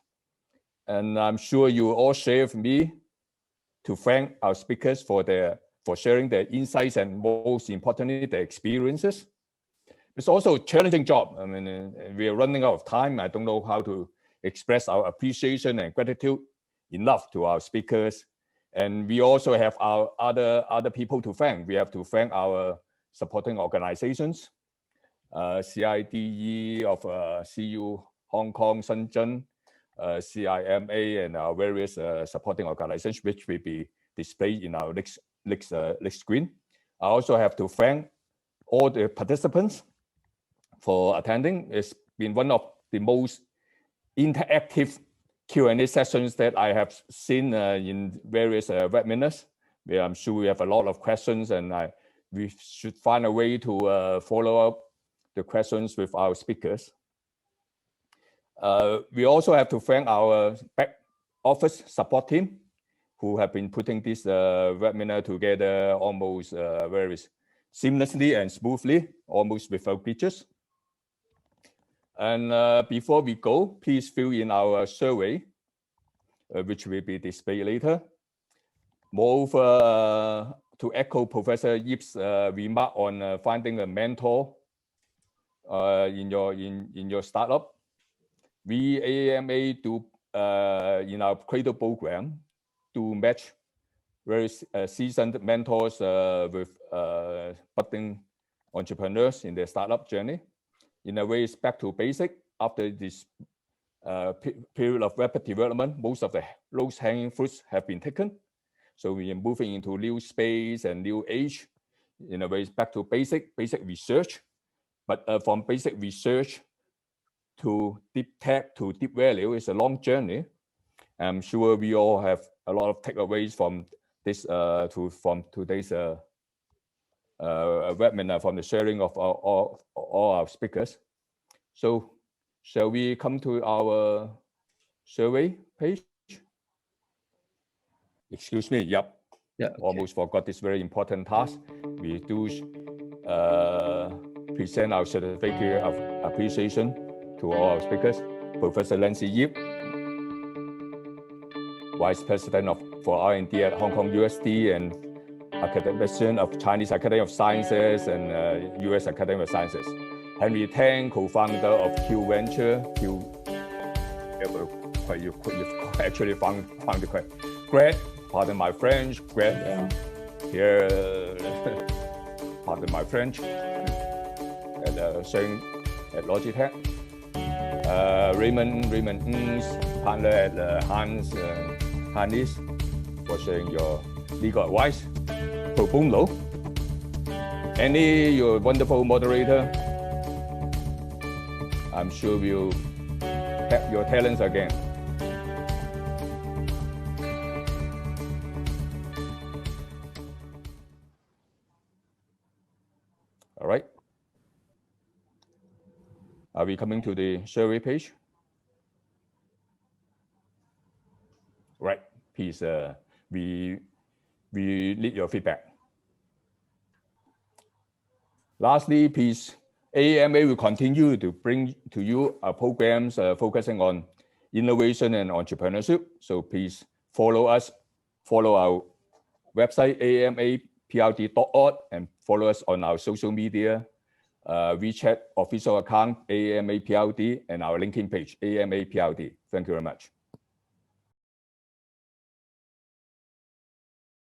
And I'm sure you all share with me to thank our speakers for sharing their insights and most importantly, their experiences. It's also a challenging job. I mean, we are running out of time. I don't know how to express our appreciation and gratitude enough to our speakers. And we also have our other people to thank. We have to thank our supporting organizations, CIDE of CU Hong Kong, Shenzhen, CIMA, and our various supporting organizations, which will be displayed in our next screen. I also have to thank all the participants for attending. It's been one of the most interactive Q&A sessions that I have seen in various webinars, where I'm sure we have a lot of questions, and we should find a way to follow up the questions with our speakers. We also have to thank our back office support team, who have been putting this webinar together almost very seamlessly and smoothly, almost without glitches. And before we go, please fill in our survey, which will be displayed later. Moreover, to echo Professor Yip's remark on finding a mentor in your startup, we AAMA do in our Cradle program to match very seasoned mentors with budding entrepreneurs in their startup journey. In a way, it's back to basic. After this period of rapid development, most of the low-hanging fruits have been taken. So we are moving into new space and new age. In a way, it's back to basic research. But from basic research to deep tech to deep value is a long journey. I'm sure we all have a lot of takeaways from this from today's webinar, from the sharing of all our speakers. So shall we come to our survey page? Excuse me, yep. Yeah, okay. Almost forgot this very important task. We do present our certificate of appreciation to all our speakers. Professor Nancy Yip, Vice President for R&D at Hong Kong USD and academician of Chinese Academy of Sciences and US Academy of Sciences. Henry Tang, co-founder of Q Venture. You actually found the correct. Greg, pardon my French, Greg. Yeah. here, pardon my French, at Sheng at Logitech. Raymond Ng's partner at Hannes for sharing your legal advice. Pro bono. Annie, your wonderful moderator. I'm sure we'll tap your talents again. All right. Are we coming to the survey page? Right. Please, we need your feedback. Lastly, please, AAMA will continue to bring to you our programs focusing on innovation and entrepreneurship. So please follow us, follow our website, aamaprd.org, and follow us on our social media, WeChat official account, AAMA PLD, and our LinkedIn page, AAMA PLD. Thank you very much.